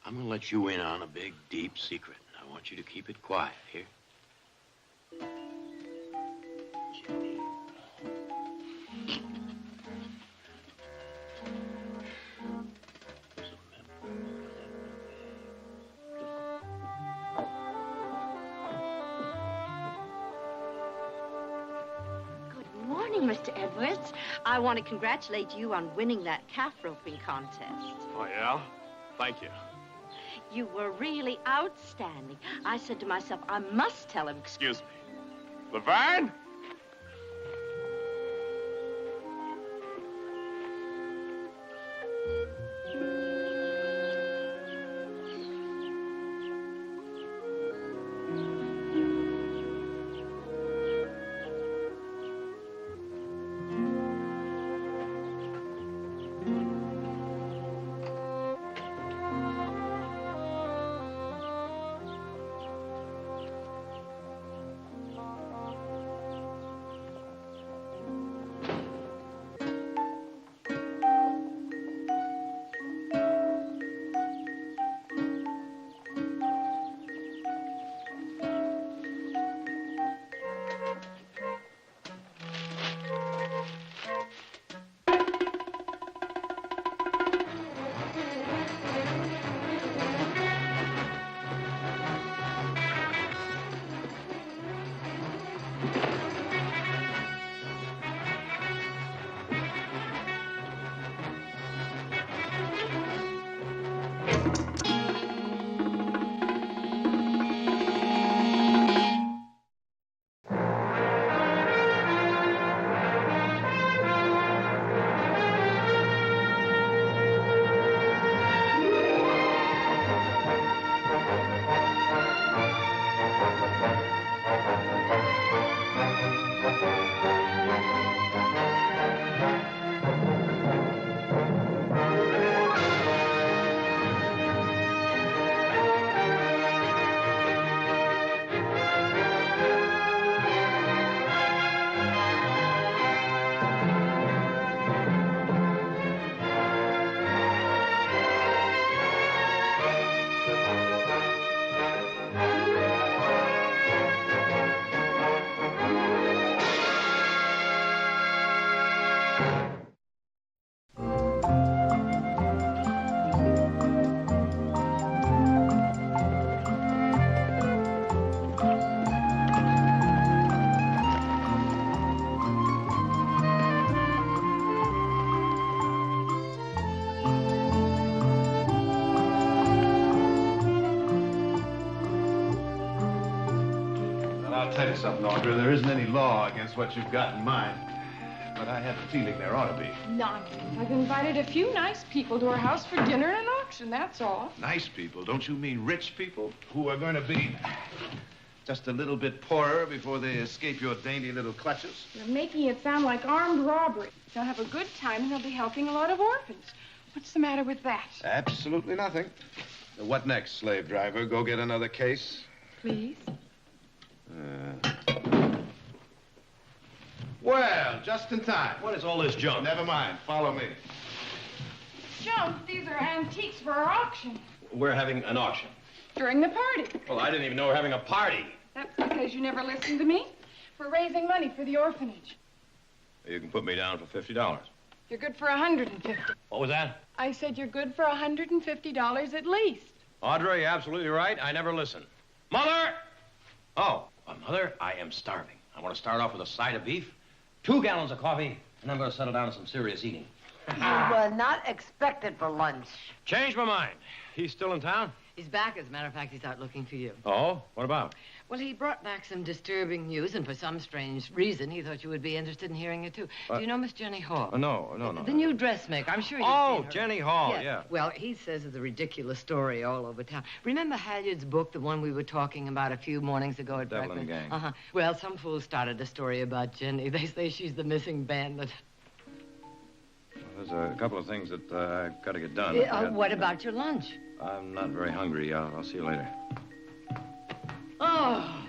I'm gonna let you in on a big, deep secret. I want you to keep it quiet, here? Jenny. Mr. Edwards, I want to congratulate you on winning that calf roping contest. Oh, yeah? Thank you. You were really outstanding. I said to myself, I must tell him. Excuse me. Laverne? I'll tell you something, Audra. There isn't any law against what you've got in mind. But I have a feeling there ought to be. Nonsense. I've invited a few nice people to our house for dinner and an auction, that's all. Nice people? Don't you mean rich people who are going to be just a little bit poorer before they escape your dainty little clutches? You're making it sound like armed robbery. They'll have a good time and they'll be helping a lot of orphans. What's the matter with that? Absolutely nothing. What next, slave driver? Go get another case? Please? Well, just in time. What is all this junk? Never mind. Follow me. Junk, these are antiques for our auction. We're having an auction. During the party. Well, I didn't even know we're having a party. That's because you never listened to me. We're raising money for the orphanage. You can put me down for $50. You're good for $150. What was that? I said you're good for $150 at least. Audrey, you're absolutely right. I never listen. Mother! Oh, Mother, I am starving. I want to start off with a side of beef, 2 gallons of coffee, and I'm going to settle down to some serious eating. You were not expected for lunch. Changed my mind. He's still in town? He's back. As a matter of fact, he's out looking for you. Oh? What about? Well, he brought back some disturbing news, and for some strange reason, he thought you would be interested in hearing it, too. Do you know Miss Jenny Hall? No. The new dressmaker. I'm sure you've Oh, seen her. Jenny Hall, Yes. yeah. Well, he says it's a ridiculous story all over town. Remember Halyard's book, the one we were talking about a few mornings ago at Devil and breakfast? Gang. Uh-huh. Well, some fool started a story about Jenny. They say she's the missing bandit. There's a couple of things that I've got to get done. What about your lunch? I'm not very hungry. I'll see you later. Oh.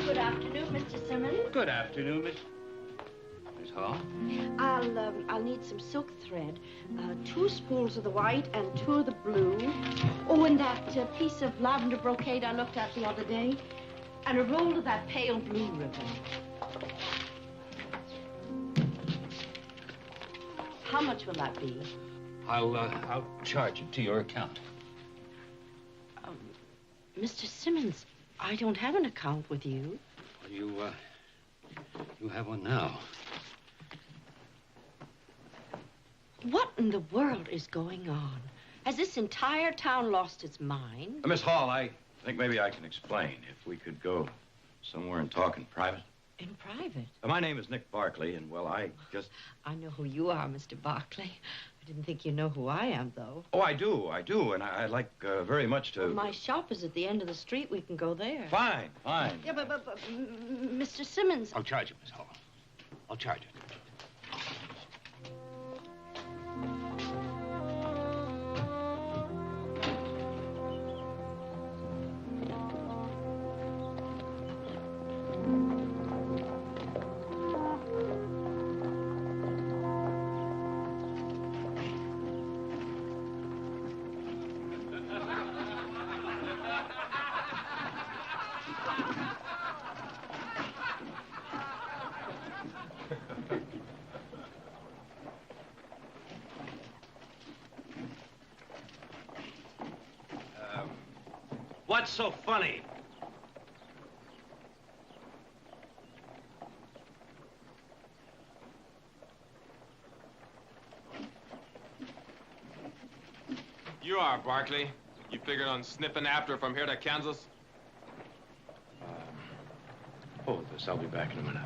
Good afternoon, Mr. Simmons. Good afternoon, Miss Hall. I'll need some silk thread, 2 spools of the white and 2 of the blue. Oh, and that piece of lavender brocade I looked at the other day, and a roll of that pale blue ribbon. How much will that be? I'll charge it to your account. Mr. Simmons, I don't have an account with you. You have one now. What in the world is going on? Has this entire town lost its mind? Miss Hall, I think maybe I can explain. If we could go somewhere and talk in private. In private? My name is Nick Barkley, and, well, I just... I know who you are, Mr. Barkley. I didn't think you know who I am, though. Oh, I do, and I'd like very much to... Well, my shop is at the end of the street. We can go there. Fine. Yeah, but Mr. Simmons... I'll charge it, Miss Hall. I'll charge it. What's so funny? You are, Barkley. You figured on sniffing after from here to Kansas? Hold this. I'll be back in a minute.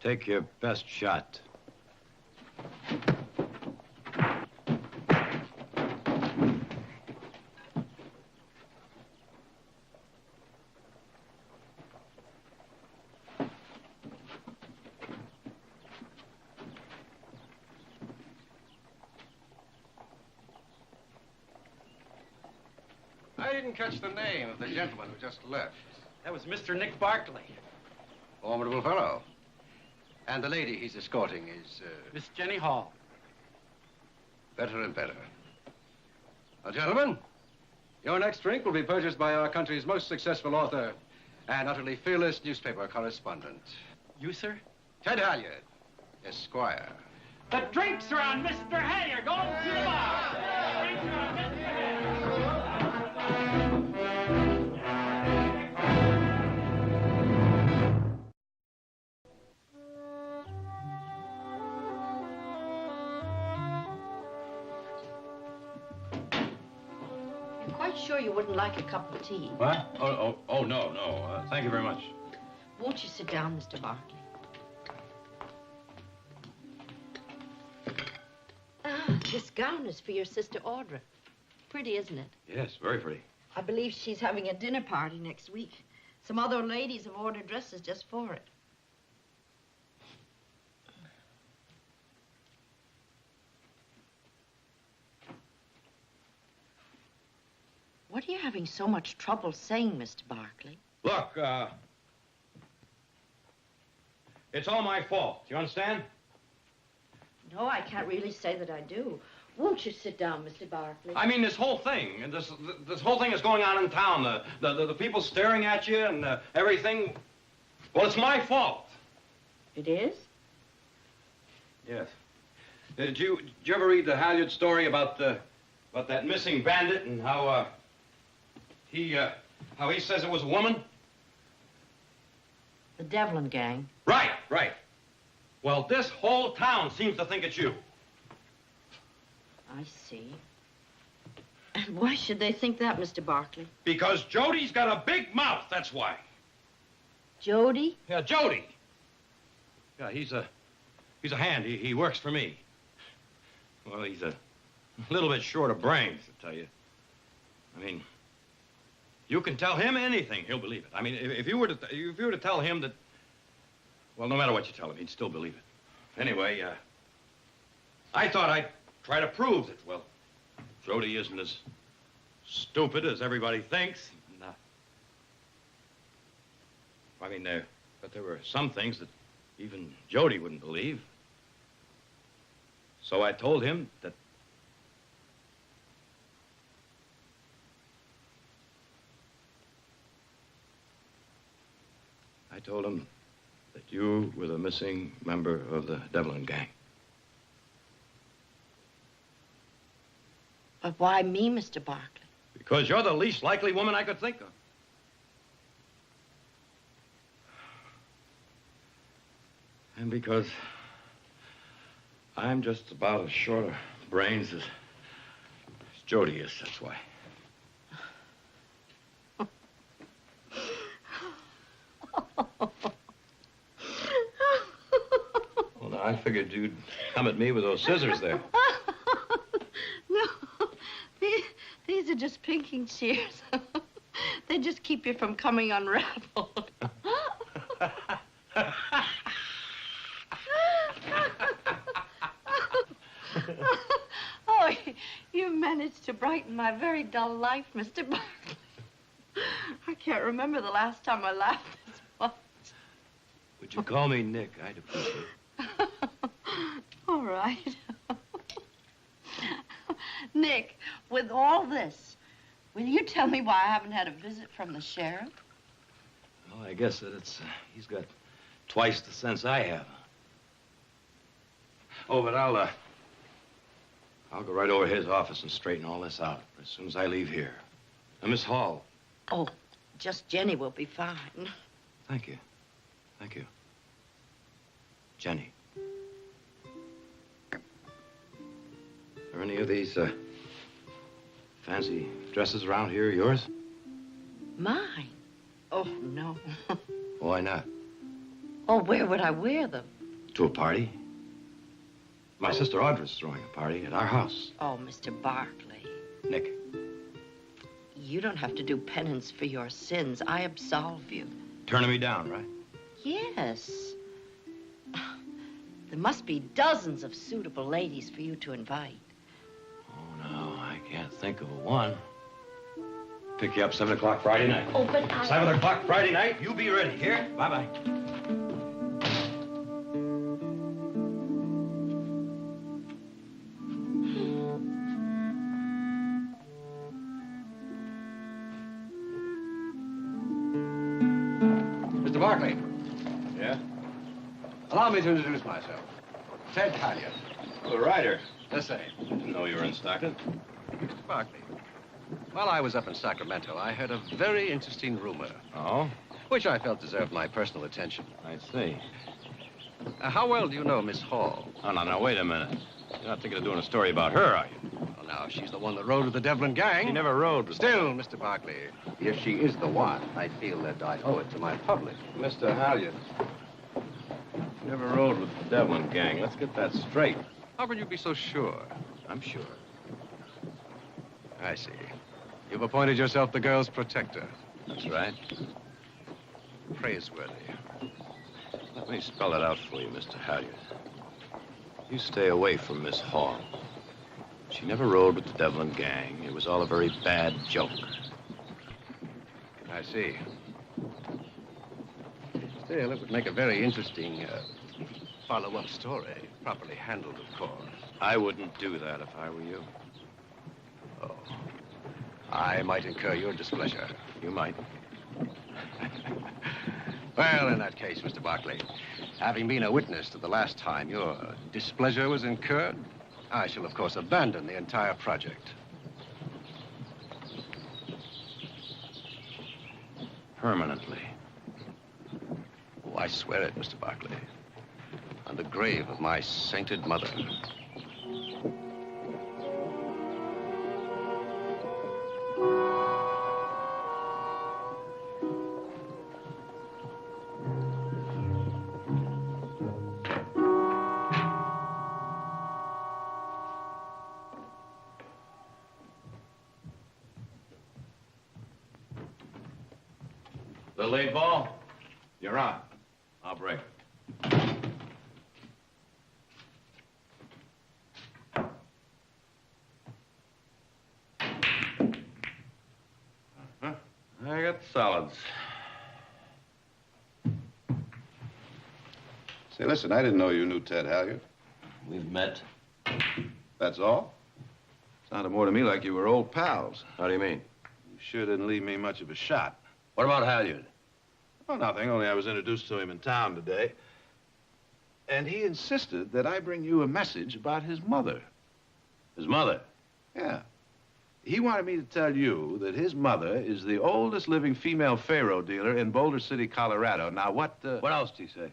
Take your best shot. didn't catch the name of the gentleman who just left. That was Mr. Nick Barkley. Formidable fellow. And the lady he's escorting is, Miss Jenny Hall. better and better. Now, gentlemen, your next drink will be purchased by our country's most successful author and utterly fearless newspaper correspondent. You, sir? Ted Halyard, Esquire. The drinks are on Mr. Halyard. Go to the bar. The drinks are on Mr. Halyard. You're quite sure you wouldn't like a cup of tea? What? Oh, no. Thank you very much. Won't you sit down, Mr. Barkley? This gown is for your sister Audra. Pretty, isn't it? Yes, very pretty. I believe she's having a dinner party next week. Some other ladies have ordered dresses just for it. What are you having so much trouble saying, Mr. Barkley? Look, it's all my fault. You understand? No, I can't really say that I do. Won't you sit down, Mr. Barkley? I mean, this whole thing, this whole thing is going on in town. The people staring at you and everything. Well, it's my fault. It is? Yes. Did you ever read the Halyard story about that missing bandit and how he says it was a woman? The Devlin gang. Right. Well, this whole town seems to think it's you. I see. And why should they think that, Mr. Barkley? Because Jody's got a big mouth, that's why. Jody? Yeah, Jody. Yeah, he's a hand. He works for me. Well, he's a little bit short of brains, I tell you. I mean, you can tell him anything, he'll believe it. I mean, if you were to tell him that, well, no matter what you tell him, he'd still believe it. Anyway, I thought I'd try to prove that, well, Jody isn't as stupid as everybody thinks. And, I mean, but there were some things that even Jody wouldn't believe. So I told him that you were the missing member of the Devlin gang. But why me, Mr. Barkley? Because you're the least likely woman I could think of. And because I'm just about as short of brains as Jody is, that's why. Well, now, I figured you'd come at me with those scissors there. No, these are just pinking shears. They just keep you from coming unraveled. Oh, you managed to brighten my very dull life, Mr. Barkley. I can't remember the last time I laughed this much. Would you call me Nick? I'd appreciate it. All right. Nick, with all this, will you tell me why I haven't had a visit from the sheriff? Well, I guess that he's got twice the sense I have. Oh, but I'll go right over to his office and straighten all this out as soon as I leave here. Now, Miss Hall. Oh, just Jenny will be fine. Thank you. Jenny. Are any of these, fancy dresses around here yours? Mine? Oh, no. Why not? Oh, where would I wear them? To a party. My sister Audra's throwing a party at our house. Oh, Mr. Barkley. Nick. You don't have to do penance for your sins. I absolve you. Turning me down, right? Yes. There must be dozens of suitable ladies for you to invite. Oh, no, I can't think of one. Pick you up 7 o'clock Friday night. Oh, but I... 7 o'clock Friday night, you be ready. Here? Bye-bye. Mr. Barkley. Yeah? Allow me to introduce myself. Ted Halyard. The writer. The same. Didn't know you were in Stockton. Mr. Barkley, while I was up in Sacramento, I heard a very interesting rumor. Oh? Which I felt deserved my personal attention. I see. How well do you know Miss Hall? Oh, no, wait a minute. You're not thinking of doing a story about her, are you? Well, now, she's the one that rode with the Devlin gang. She never rode with... Still, Mr. Barkley, if she is the one, I feel that I owe it to my public. Mr. Halyard. Never rode with the Devlin gang. Let's get that straight. How can you be so sure? I'm sure. I see. You've appointed yourself the girl's protector. That's right. Praiseworthy. Let me spell it out for you, Mr. Halyard. You stay away from Miss Hall. She never rode with the Devlin gang. It was all a very bad joke. I see. Still, it would make a very interesting follow-up story, properly handled, of course. I wouldn't do that if I were you. Oh. I might incur your displeasure. You might. Well, in that case, Mr. Barkley, having been a witness to the last time your displeasure was incurred, I shall, of course, abandon the entire project. Permanently. Oh, I swear it, Mr. Barkley. On the grave of my sainted mother. The lead ball? You're on. I'll break. I got solids. Say, listen, I didn't know you knew Ted Halyard. We've met. That's all? Sounded more to me like you were old pals. How do you mean? You sure didn't leave me much of a shot. What about Halyard? Oh, nothing, only I was introduced to him in town today. And he insisted that I bring you a message about his mother. His mother? Yeah. He wanted me to tell you that his mother is the oldest living female faro dealer in Boulder City, Colorado. Now, what else did he say?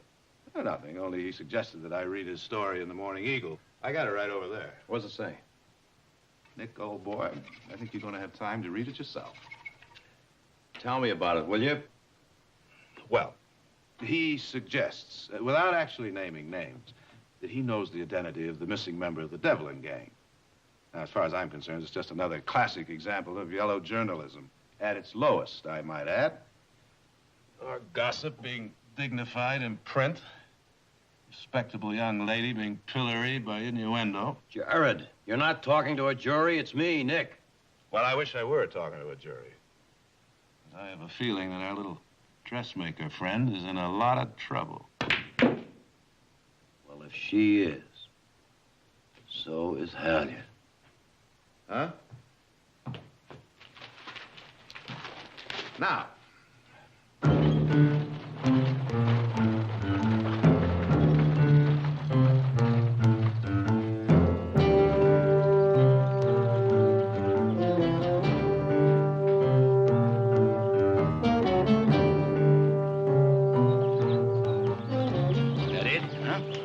Oh, nothing, only he suggested that I read his story in the Morning Eagle. I got it right over there. What does it say? Nick, old boy, I think you're going to have time to read it yourself. Tell me about it, will you? Well, he suggests, without actually naming names, that he knows the identity of the missing member of the Devlin gang. Now, as far as I'm concerned, it's just another classic example of yellow journalism. At its lowest, I might add. Or gossip being dignified in print. Respectable young lady being pilloried by innuendo. Jared, you're not talking to a jury. It's me, Nick. Well, I wish I were talking to a jury. But I have a feeling that our little dressmaker friend is in a lot of trouble. Well, if she is, so is Halyard. Huh? Now.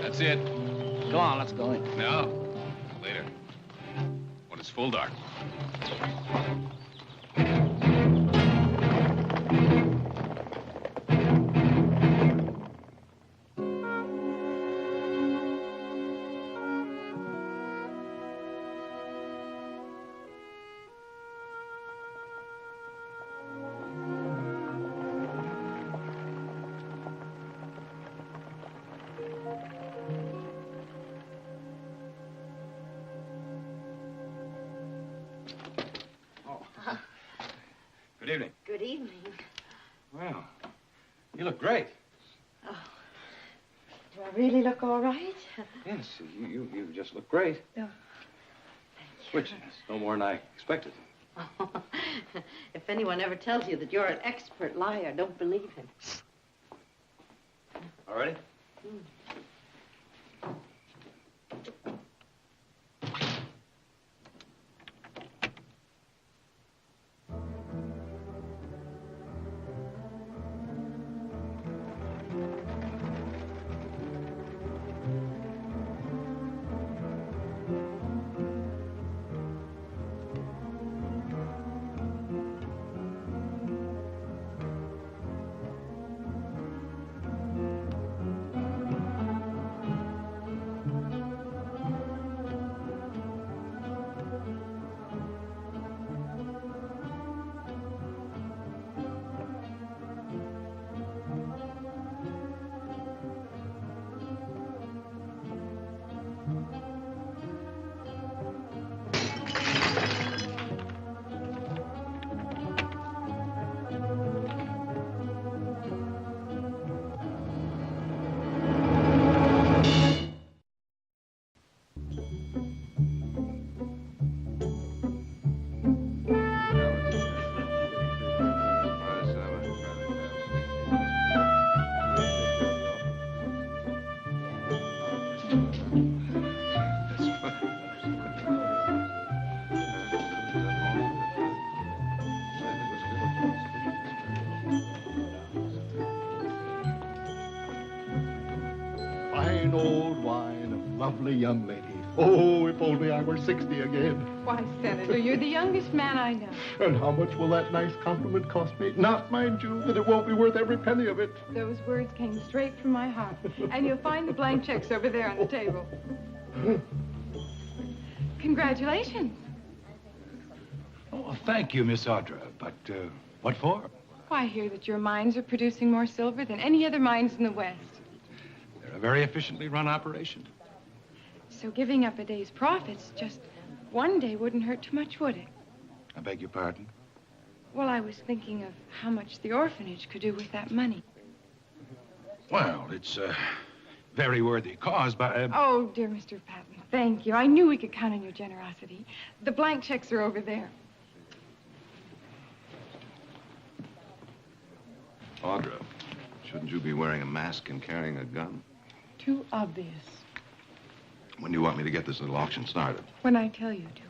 That's it. Go on, let's go in. No. Later. When it's full dark. evening. Good evening. Well, you look great. Oh. Do I really look all right? Yes, you just look great. Oh. Which is no more than I expected. If anyone ever tells you that you're an expert liar, don't believe him. All ready? Fine old wine of lovely young lady. Oh, if only I were 60 again. Why, Senator, you're the youngest man I know. And how much will that nice compliment cost me? Not, mind you, that it won't be worth every penny of it. Those words came straight from my heart. And you'll find the blank checks over there on the table. Congratulations. Oh, thank you, Miss Audra. But what for? Why, I hear that your mines are producing more silver than any other mines in the West. They're a very efficiently run operation. So giving up a day's profits just one day wouldn't hurt too much, would it? I beg your pardon? Well, I was thinking of how much the orphanage could do with that money. Well, it's a very worthy cause, but... Oh, dear Mr. Patton, thank you. I knew we could count on your generosity. The blank checks are over there. Audra, shouldn't you be wearing a mask and carrying a gun? Too obvious. When do you want me to get this little auction started? When I tell you to.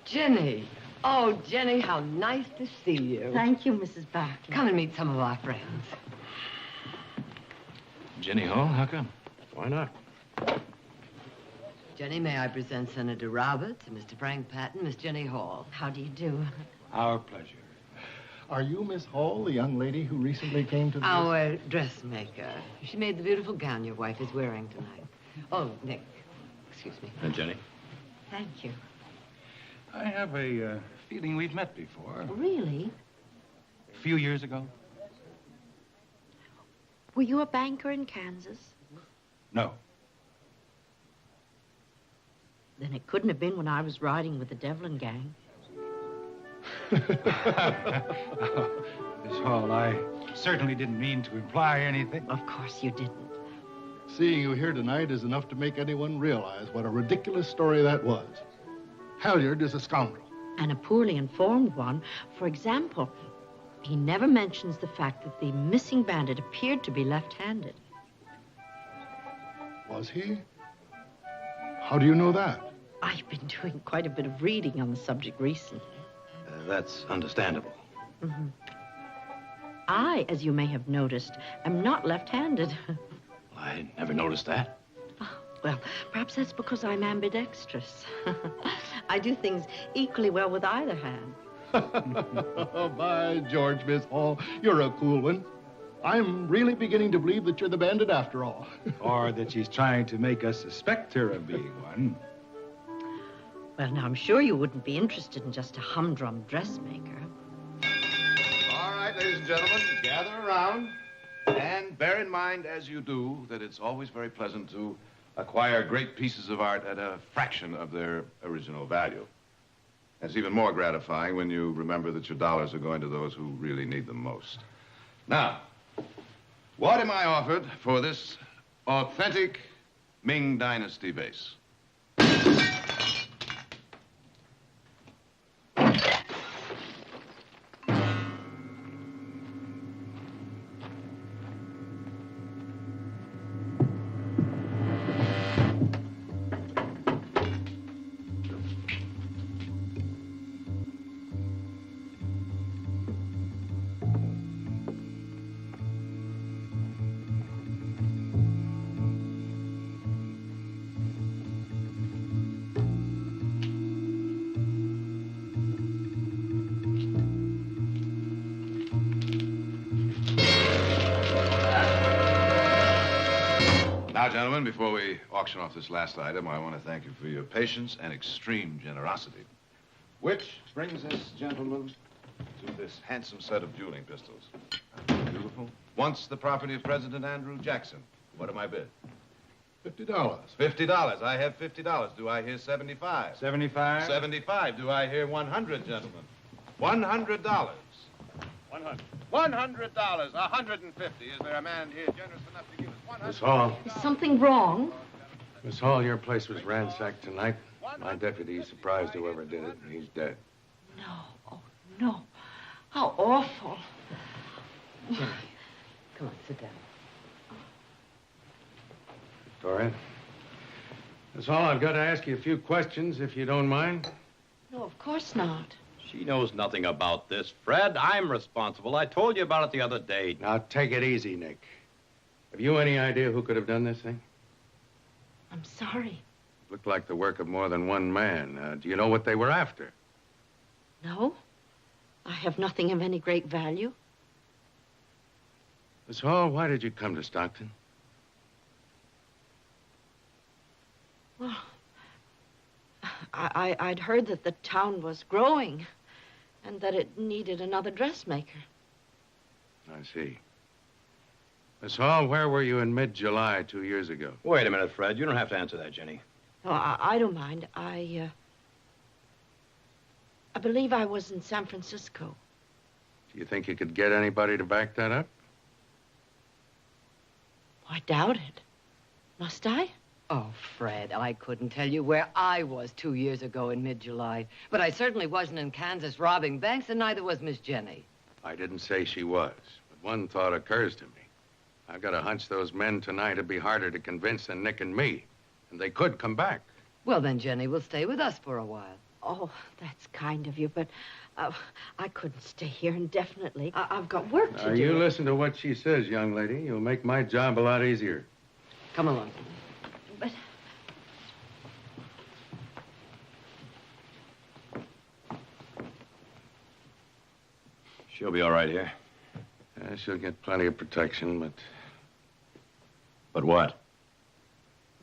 Jenny. Oh, Jenny, how nice to see you. Thank you, Mrs. Barkley. Come and meet some of our friends. Jenny Hall, how come? Why not? Jenny, may I present Senator Roberts and Mr. Frank Patton, Miss Jenny Hall. How do you do? Our pleasure. Are you Miss Hall, the young lady who recently came to the... Our dressmaker. She made the beautiful gown your wife is wearing tonight. Oh, Nick. Excuse me. And Jenny? Thank you. I have a feeling we've met before. Really? A few years ago. Were you a banker in Kansas? No. Then it couldn't have been when I was riding with the Devlin gang. Miss Hall, I certainly didn't mean to imply anything. Of course you didn't. Seeing you here tonight is enough to make anyone realize what a ridiculous story that was. Halyard is a scoundrel. And a poorly informed one. For example, he never mentions the fact that the missing bandit appeared to be left-handed. Was he? How do you know that? I've been doing quite a bit of reading on the subject recently. That's understandable. Mm-hmm. I, as you may have noticed, am not left-handed. I never noticed that. Well, perhaps that's because I'm ambidextrous. I do things equally well with either hand. By George, Miss Hall, you're a cool one. I'm really beginning to believe that you're the bandit after all. Or that she's trying to make us suspect her of being one. Well, now, I'm sure you wouldn't be interested in just a humdrum dressmaker. All right, ladies and gentlemen, gather around and bear in mind as you do that it's always very pleasant to acquire great pieces of art at a fraction of their original value. It's even more gratifying when you remember that your dollars are going to those who really need them most. Now, what am I offered for this authentic Ming Dynasty vase? Now, gentlemen, before we auction off this last item, I want to thank you for your patience and extreme generosity. Which brings us, gentlemen, to this handsome set of dueling pistols. Beautiful. Once the property of President Andrew Jackson. What am I bid? $50. $50. I have $50. Do I hear 75? 75? 75. Do I hear 100, gentlemen? $100. 100. $100. 150. Is there a man here generous enough to give us 100? Miss Hall. Is something wrong? Miss Hall, your place was ransacked tonight. My deputy surprised whoever did it, and he's dead. No. Oh, no. How awful. Come on, sit down. Victoria. Miss Hall, I've got to ask you a few questions, if you don't mind. No, of course not. She knows nothing about this, Fred. I'm responsible. I told you about it the other day. Now, take it easy, Nick. Have you any idea who could have done this thing? I'm sorry. It looked like the work of more than one man. Do you know what they were after? No. I have nothing of any great value. Miss Hall, why did you come to Stockton? Well, I'd heard that the town was growing and that it needed another dressmaker. I see. Miss Hall, where were you in mid-July 2 years ago? Wait a minute, Fred. You don't have to answer that, Jenny. Oh, I don't mind. I believe I was in San Francisco. Do you think you could get anybody to back that up? I doubt it. Must I? Oh, Fred, I couldn't tell you where I was 2 years ago in mid-July. But I certainly wasn't in Kansas robbing banks, and neither was Miss Jenny. I didn't say she was, but one thought occurs to me. I've got a hunch those men tonight would be harder to convince than Nick and me, and they could come back. Well, then Jenny will stay with us for a while. Oh, that's kind of you, but I couldn't stay here indefinitely. I've got work to do. You listen to what she says, young lady. You'll make my job a lot easier. Come along. But... She'll be all right here. She'll get plenty of protection, but... But what?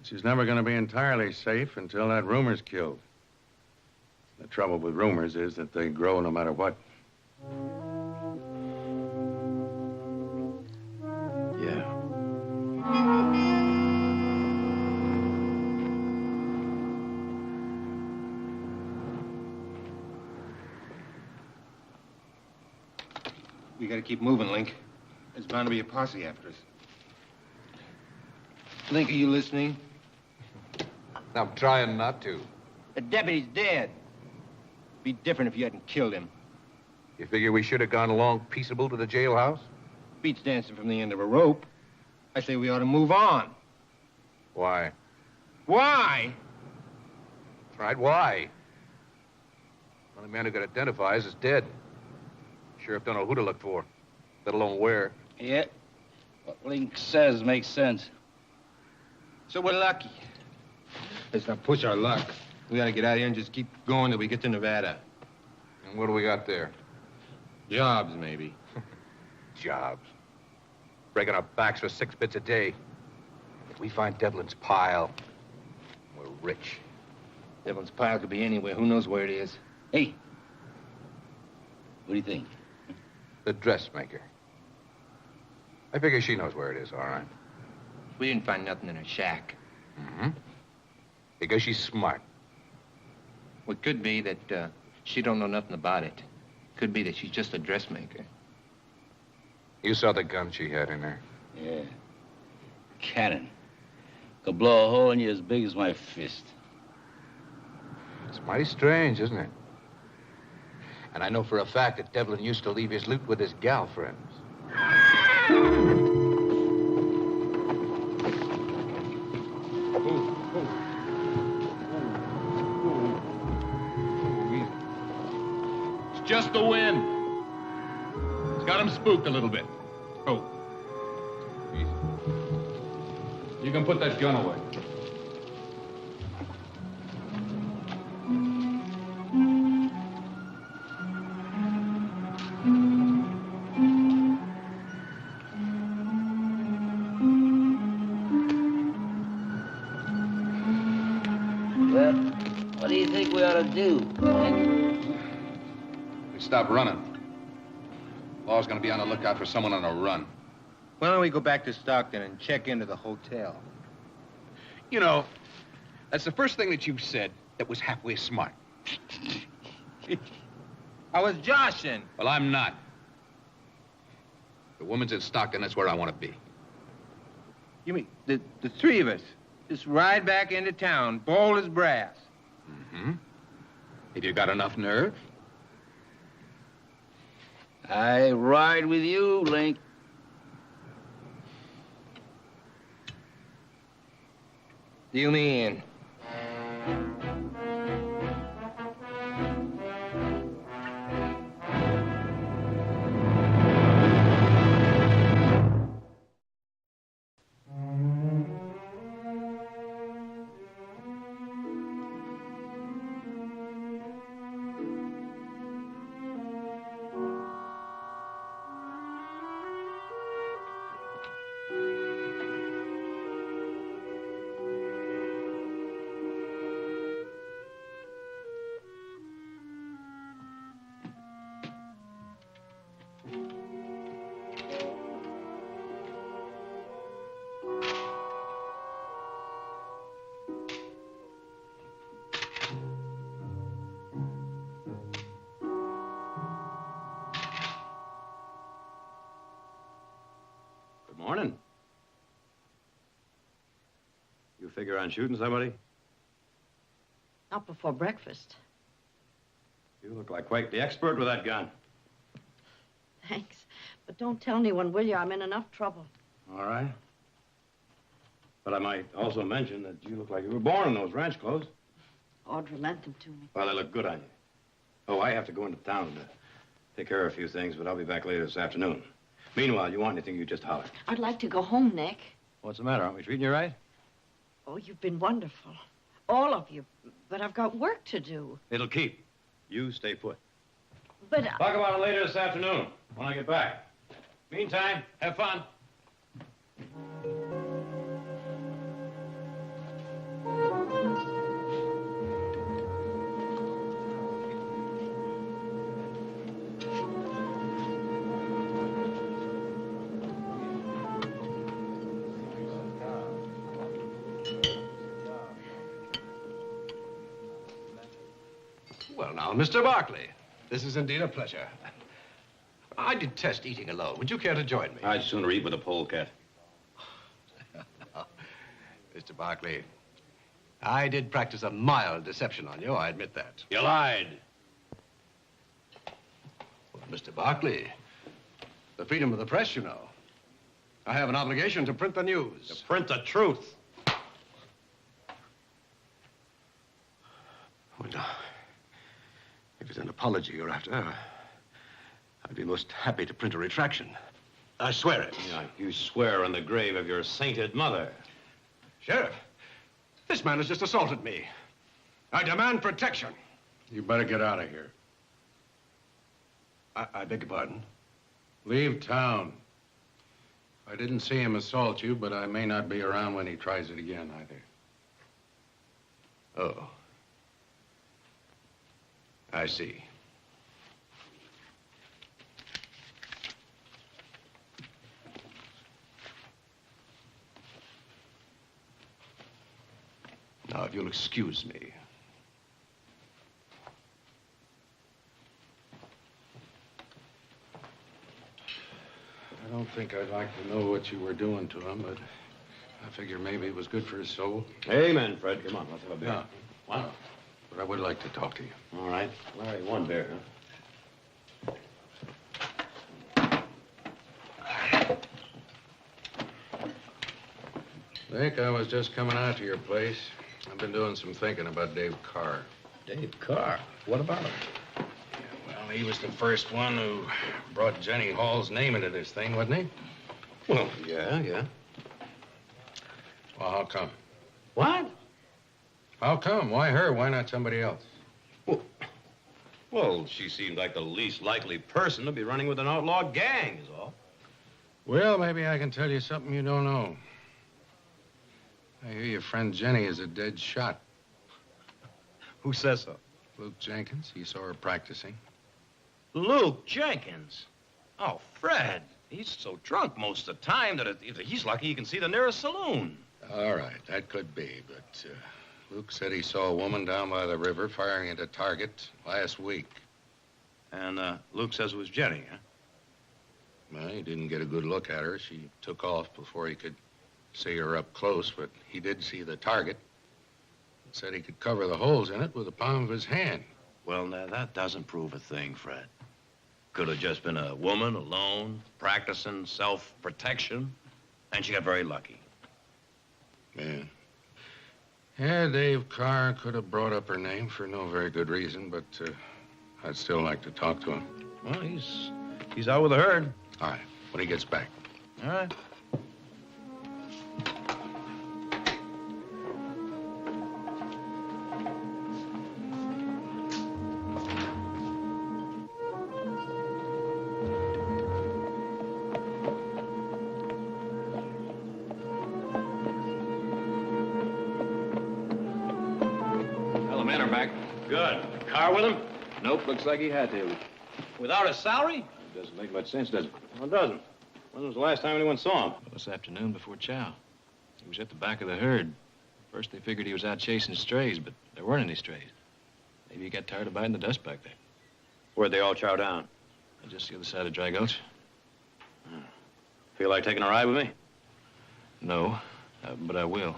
She's never going to be entirely safe until that rumor's killed. The trouble with rumors is that they grow no matter what. Yeah. We gotta keep moving, Link. There's bound to be a posse after us. Link, are you listening? I'm trying not to. The deputy's dead. Be different if you hadn't killed him. You figure we should have gone along peaceable to the jailhouse? Beats dancing from the end of a rope. I say we ought to move on. Why? Why? That's right, why? The only man who could identify us is dead. Sheriff don't know who to look for, let alone where. Yeah. What Link says makes sense. So we're lucky. Let's not push our luck. We gotta get out of here and just keep going till we get to Nevada. And what do we got there? Jobs, maybe. Jobs. Breaking our backs for 6 bits a day. If we find Devlin's pile, we're rich. Devlin's pile could be anywhere. Who knows where it is? Hey. What do you think? The dressmaker. I figure she knows where it is, all right. We didn't find nothing in her shack. Mm-hmm. Because she's smart. Well, it could be that she don't know nothing about it. Could be that she's just a dressmaker. You saw the gun she had in there. Yeah. Cannon. Could blow a hole in you as big as my fist. It's mighty strange, isn't it? And I know for a fact that Devlin used to leave his loot with his gal friends. It's just the wind. It's got him spooked a little bit. Oh. Easy. You can put that gun away. Well, what do you think we ought to do? We stop running. Law's gonna be on the lookout for someone on a run. Why don't we go back to Stockton and check into the hotel? You know, that's the first thing that you've said that was halfway smart. I was joshing. Well, I'm not. The woman's in Stockton, that's where I want to be. You mean the three of us just ride back into town, bold as brass? Mm-hmm. Have you got enough nerve? I ride with you, Link. You mean? Morning. You figure on shooting somebody? Not before breakfast. You look like quite the expert with that gun. Thanks. But don't tell anyone, will you? I'm in enough trouble. All right. But I might also mention that you look like you were born in those ranch clothes. Audra lent them to me. Well, they look good on you. Oh, I have to go into town to take care of a few things, but I'll be back later this afternoon. Meanwhile, you want anything, you just holler. I'd like to go home, Nick. What's the matter? Aren't we treating you right? Oh, you've been wonderful. All of you. But I've got work to do. It'll keep. You stay put. But Talk about it later this afternoon when I get back. Meantime, have fun. Well, now, Mr. Barkley, this is indeed a pleasure. I detest eating alone. Would you care to join me? I'd sooner eat with a polecat. Mr. Barkley, I did practice a mild deception on you, I admit that. You lied. Well, Mr. Barkley, the freedom of the press, you know. I have an obligation to print the news. To print the truth. Well, now, if it's an apology you're after, I'd be most happy to print a retraction. I swear it. Yeah, you swear on the grave of your sainted mother. Sheriff, this man has just assaulted me. I demand protection. You better get out of here. I beg your pardon? Leave town. I didn't see him assault you, but I may not be around when he tries it again, either. Oh. I see. if you'll excuse me. I don't think I'd like to know what you were doing to him, but I figure maybe it was good for his soul. Amen, Fred. Come on, let's have a beer. Yeah. What? But I would like to talk to you. All right. Larry, one beer, huh? Nick, I was just coming out to your place. I've been doing some thinking about Dave Carr. Dave Carr? What about him? Well, he was the first one who brought Jenny Hall's name into this thing, wasn't he? Well, yeah. Well, how come? What? How come? Why her? Why not somebody else? Well, she seemed like the least likely person to be running with an outlaw gang, is all. Well, maybe I can tell you something you don't know. I hear your friend Jenny is a dead shot. Who says so? Luke Jenkins. He saw her practicing. Luke Jenkins? Oh, Fred. He's so drunk most of the time that if he's lucky, he can see the nearest saloon. All right, that could be, but Luke said he saw a woman down by the river firing at a target last week. And Luke says it was Jenny, huh? Well, he didn't get a good look at her. She took off before he could see her up close, but he did see the target. He said he could cover the holes in it with the palm of his hand. Well, now, that doesn't prove a thing, Fred. Could have just been a woman alone, practicing self-protection, and she got very lucky. Yeah. Yeah, Dave Carr could have brought up her name for no very good reason, but I'd still like to talk to him. Well, he's out with the herd. All right, when he gets back. All right. Good. Car with him? Nope, looks like he had to. Without a salary? It doesn't make much sense, does it? Well, it doesn't. When was the last time anyone saw him? Well, this afternoon before chow. He was at the back of the herd. First, they figured he was out chasing strays, but there weren't any strays. Maybe he got tired of biting the dust back there. Where'd they all chow down? Just the other side of Dry Gulch. Feel like taking a ride with me? No, but I will.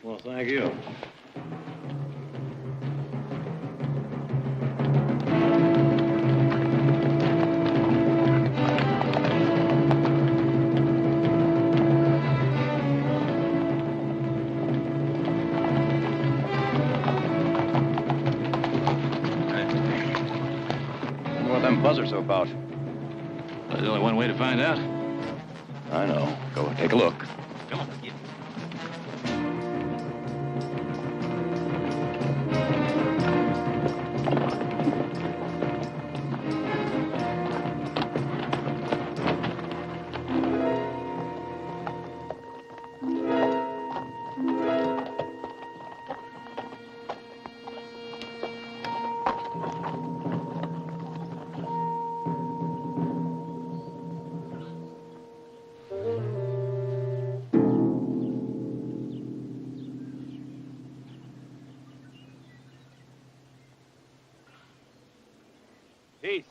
Well, thank you. Buzzers are about. There's only one way to find out. I know. Go take a look. Come on. Heath.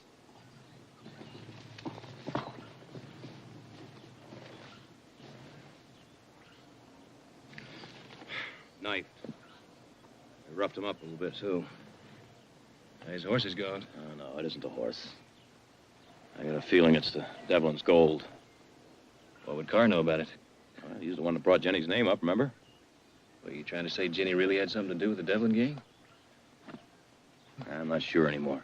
Knife. I roughed him up a little bit, too. His horse is gone. Oh, no, it isn't a horse. I got a feeling it's the Devlin's gold. What would Carr know about it? Well, he's the one that brought Jenny's name up, remember? Were you trying to say Jenny really had something to do with the Devlin gang? I'm not sure anymore.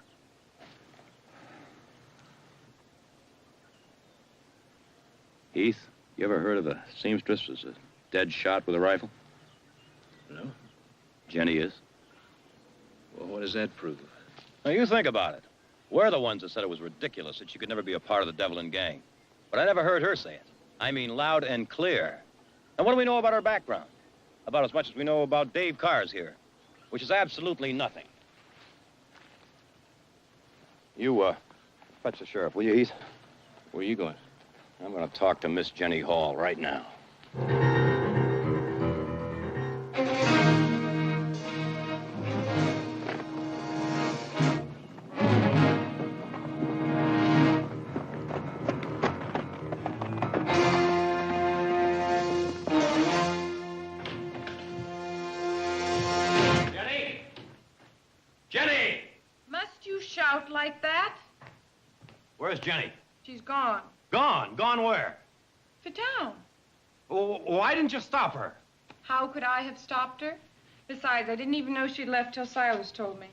Heath, you ever heard of a seamstress who's a dead shot with a rifle? No. Jenny is. Well, what does that prove? Now, you think about it. We're the ones that said it was ridiculous that she could never be a part of the Devlin gang. But I never heard her say it. I mean, loud and clear. And what do we know about her background? About as much as we know about Dave Carr's here, which is absolutely nothing. You, fetch the sheriff, will you, Heath? Where are you going? I'm going to talk to Miss Jenny Hall right now. like that? Where's Jenny? She's gone. Gone? Gone where? For town. Why didn't you stop her? How could I have stopped her? Besides, I didn't even know she'd left till Silas told me.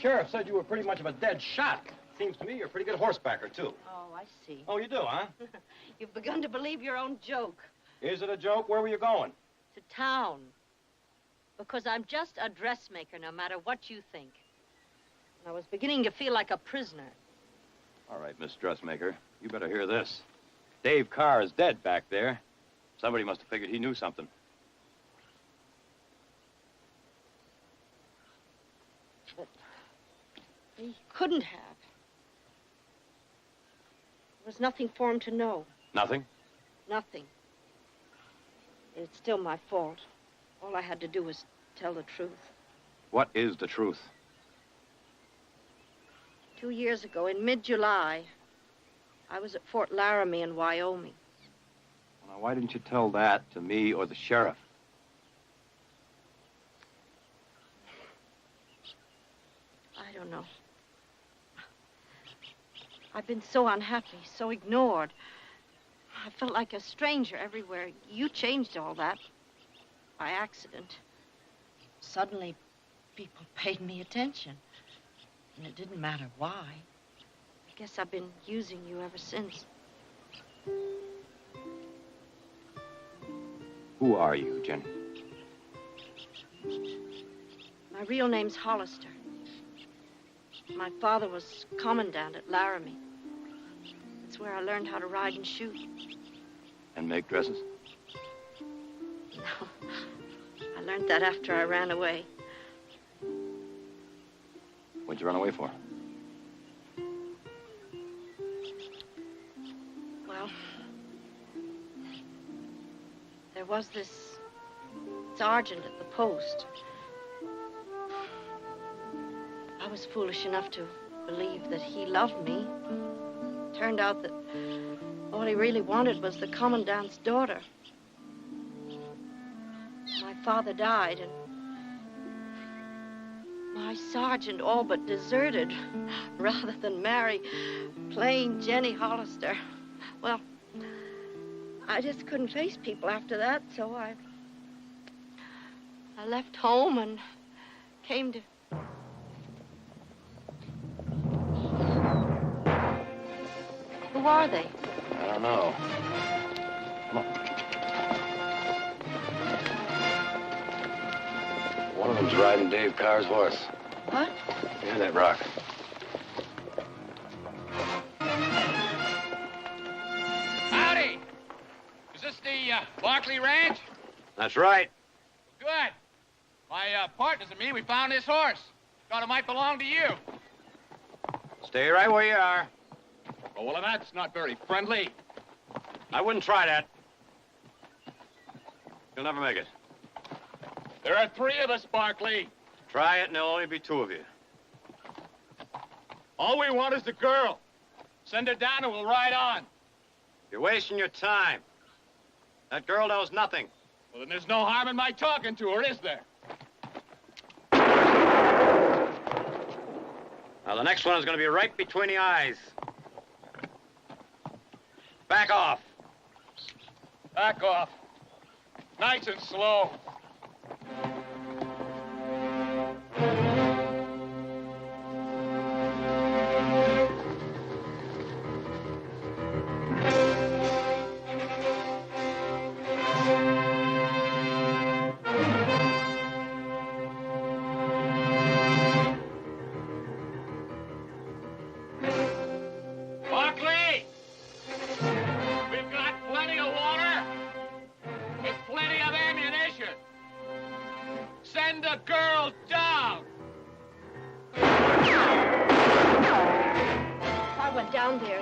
Sheriff said you were pretty much of a dead shot. Seems to me you're a pretty good horsebacker, too. Oh, I see. Oh, you do, huh? You've begun to believe your own joke. Is it a joke? Where were you going? To town. Because I'm just a dressmaker, no matter what you think. And I was beginning to feel like a prisoner. All right, Miss Dressmaker, you better hear this. Dave Carr is dead back there. Somebody must have figured he knew something. But he couldn't have. There was nothing for him to know. Nothing? Nothing. It's still my fault. All I had to do was tell the truth. What is the truth? 2 years ago, in mid-July, I was at Fort Laramie in Wyoming. Well, now, why didn't you tell that to me or the sheriff? I don't know. I've been so unhappy, so ignored. I felt like a stranger everywhere. You changed all that by accident. Suddenly, people paid me attention. And it didn't matter why. I guess I've been using you ever since. Who are you, Jenny? My real name's Hollister. My father was commandant at Laramie. It's where I learned how to ride and shoot. And make dresses? No. I learned that after I ran away. What'd you run away for? Well, there was this sergeant at the post. I was foolish enough to believe that he loved me. Turned out that all he really wanted was the commandant's daughter. My father died, and my sergeant all but deserted rather than marry plain Jenny Hollister. Well, I just couldn't face people after that, so I left home and came to... Who are they? I don't know. Come on. One of them's riding Dave Carr's horse. What? Near that rock. Howdy! Is this the Barkley Ranch? That's right. Good. My partners and me, we found this horse. Thought it might belong to you. Stay right where you are. Oh, well, that's not very friendly. I wouldn't try that. You'll never make it. There are 3 of us, Barkley. Try it, and there'll only be 2 of you. All we want is the girl. Send her down and we'll ride on. You're wasting your time. That girl knows nothing. Well, then there's no harm in my talking to her, is there? Now, the next one is going to be right between the eyes. Back off. Back off. Nice and slow.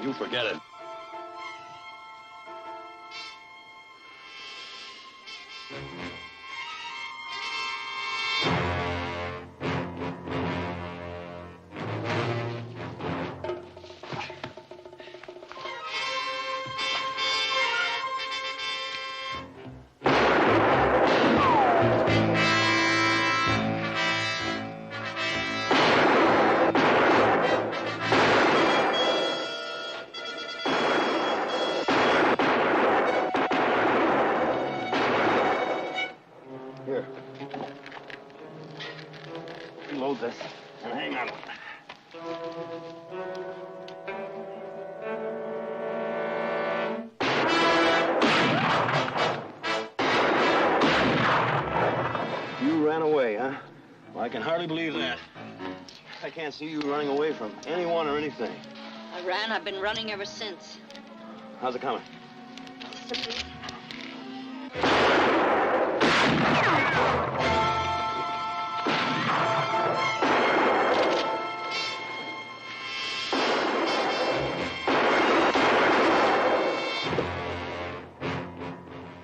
You forget it. Here. Load this. And hang on. You ran away, huh? Well, I can hardly believe that. I can't see you running away from anyone or anything. I ran. I've been running ever since. How's it coming? Simply.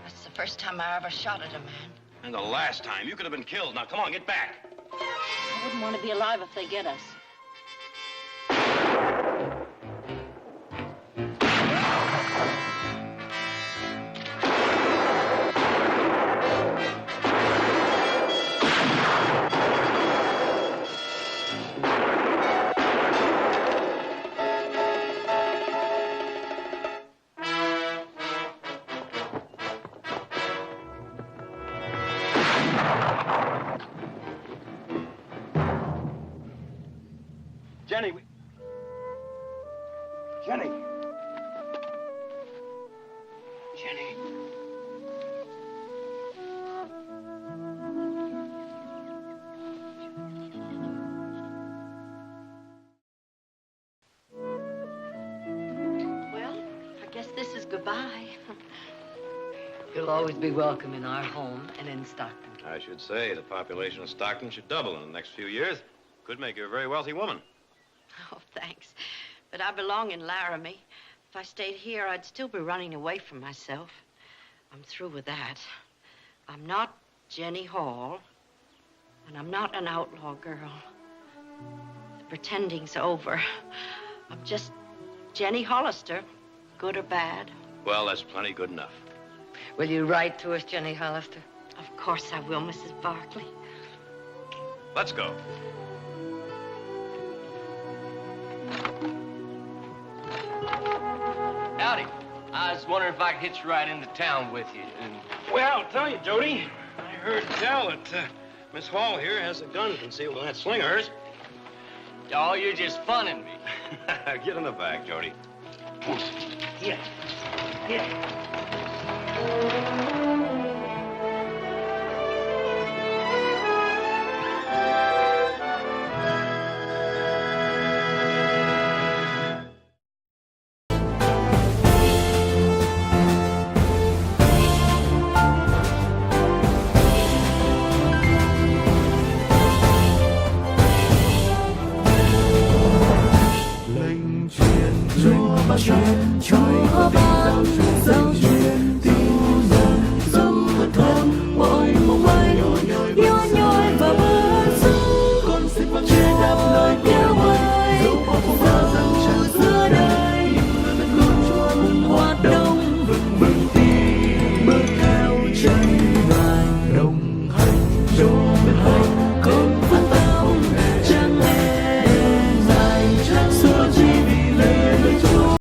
That's the first time I ever shot at a man. And the last time. You could have been killed. Now, come on, get back. I wouldn't want to be alive if they get us. Jenny, Jenny. Jenny. Well, I guess this is goodbye. You'll always be welcome in our home and in Stockton. I should say the population of Stockton should double in the next few years. Could make you a very wealthy woman. Oh, thanks. But I belong in Laramie. If I stayed here, I'd still be running away from myself. I'm through with that. I'm not Jenny Hall, and I'm not an outlaw girl. The pretending's over. I'm just Jenny Hollister, good or bad. Well, that's plenty good enough. Will you write to us, Jenny Hollister? Of course I will, Mrs. Barkley. Let's go. Howdy. I was wondering if I could hitch a ride into town with you. Well, I'll tell you, Jody. I heard tell that Miss Hall here has a gun concealed in that sling of hers. Oh, you're just funning me. Get in the back, Jody. Yeah. Yeah.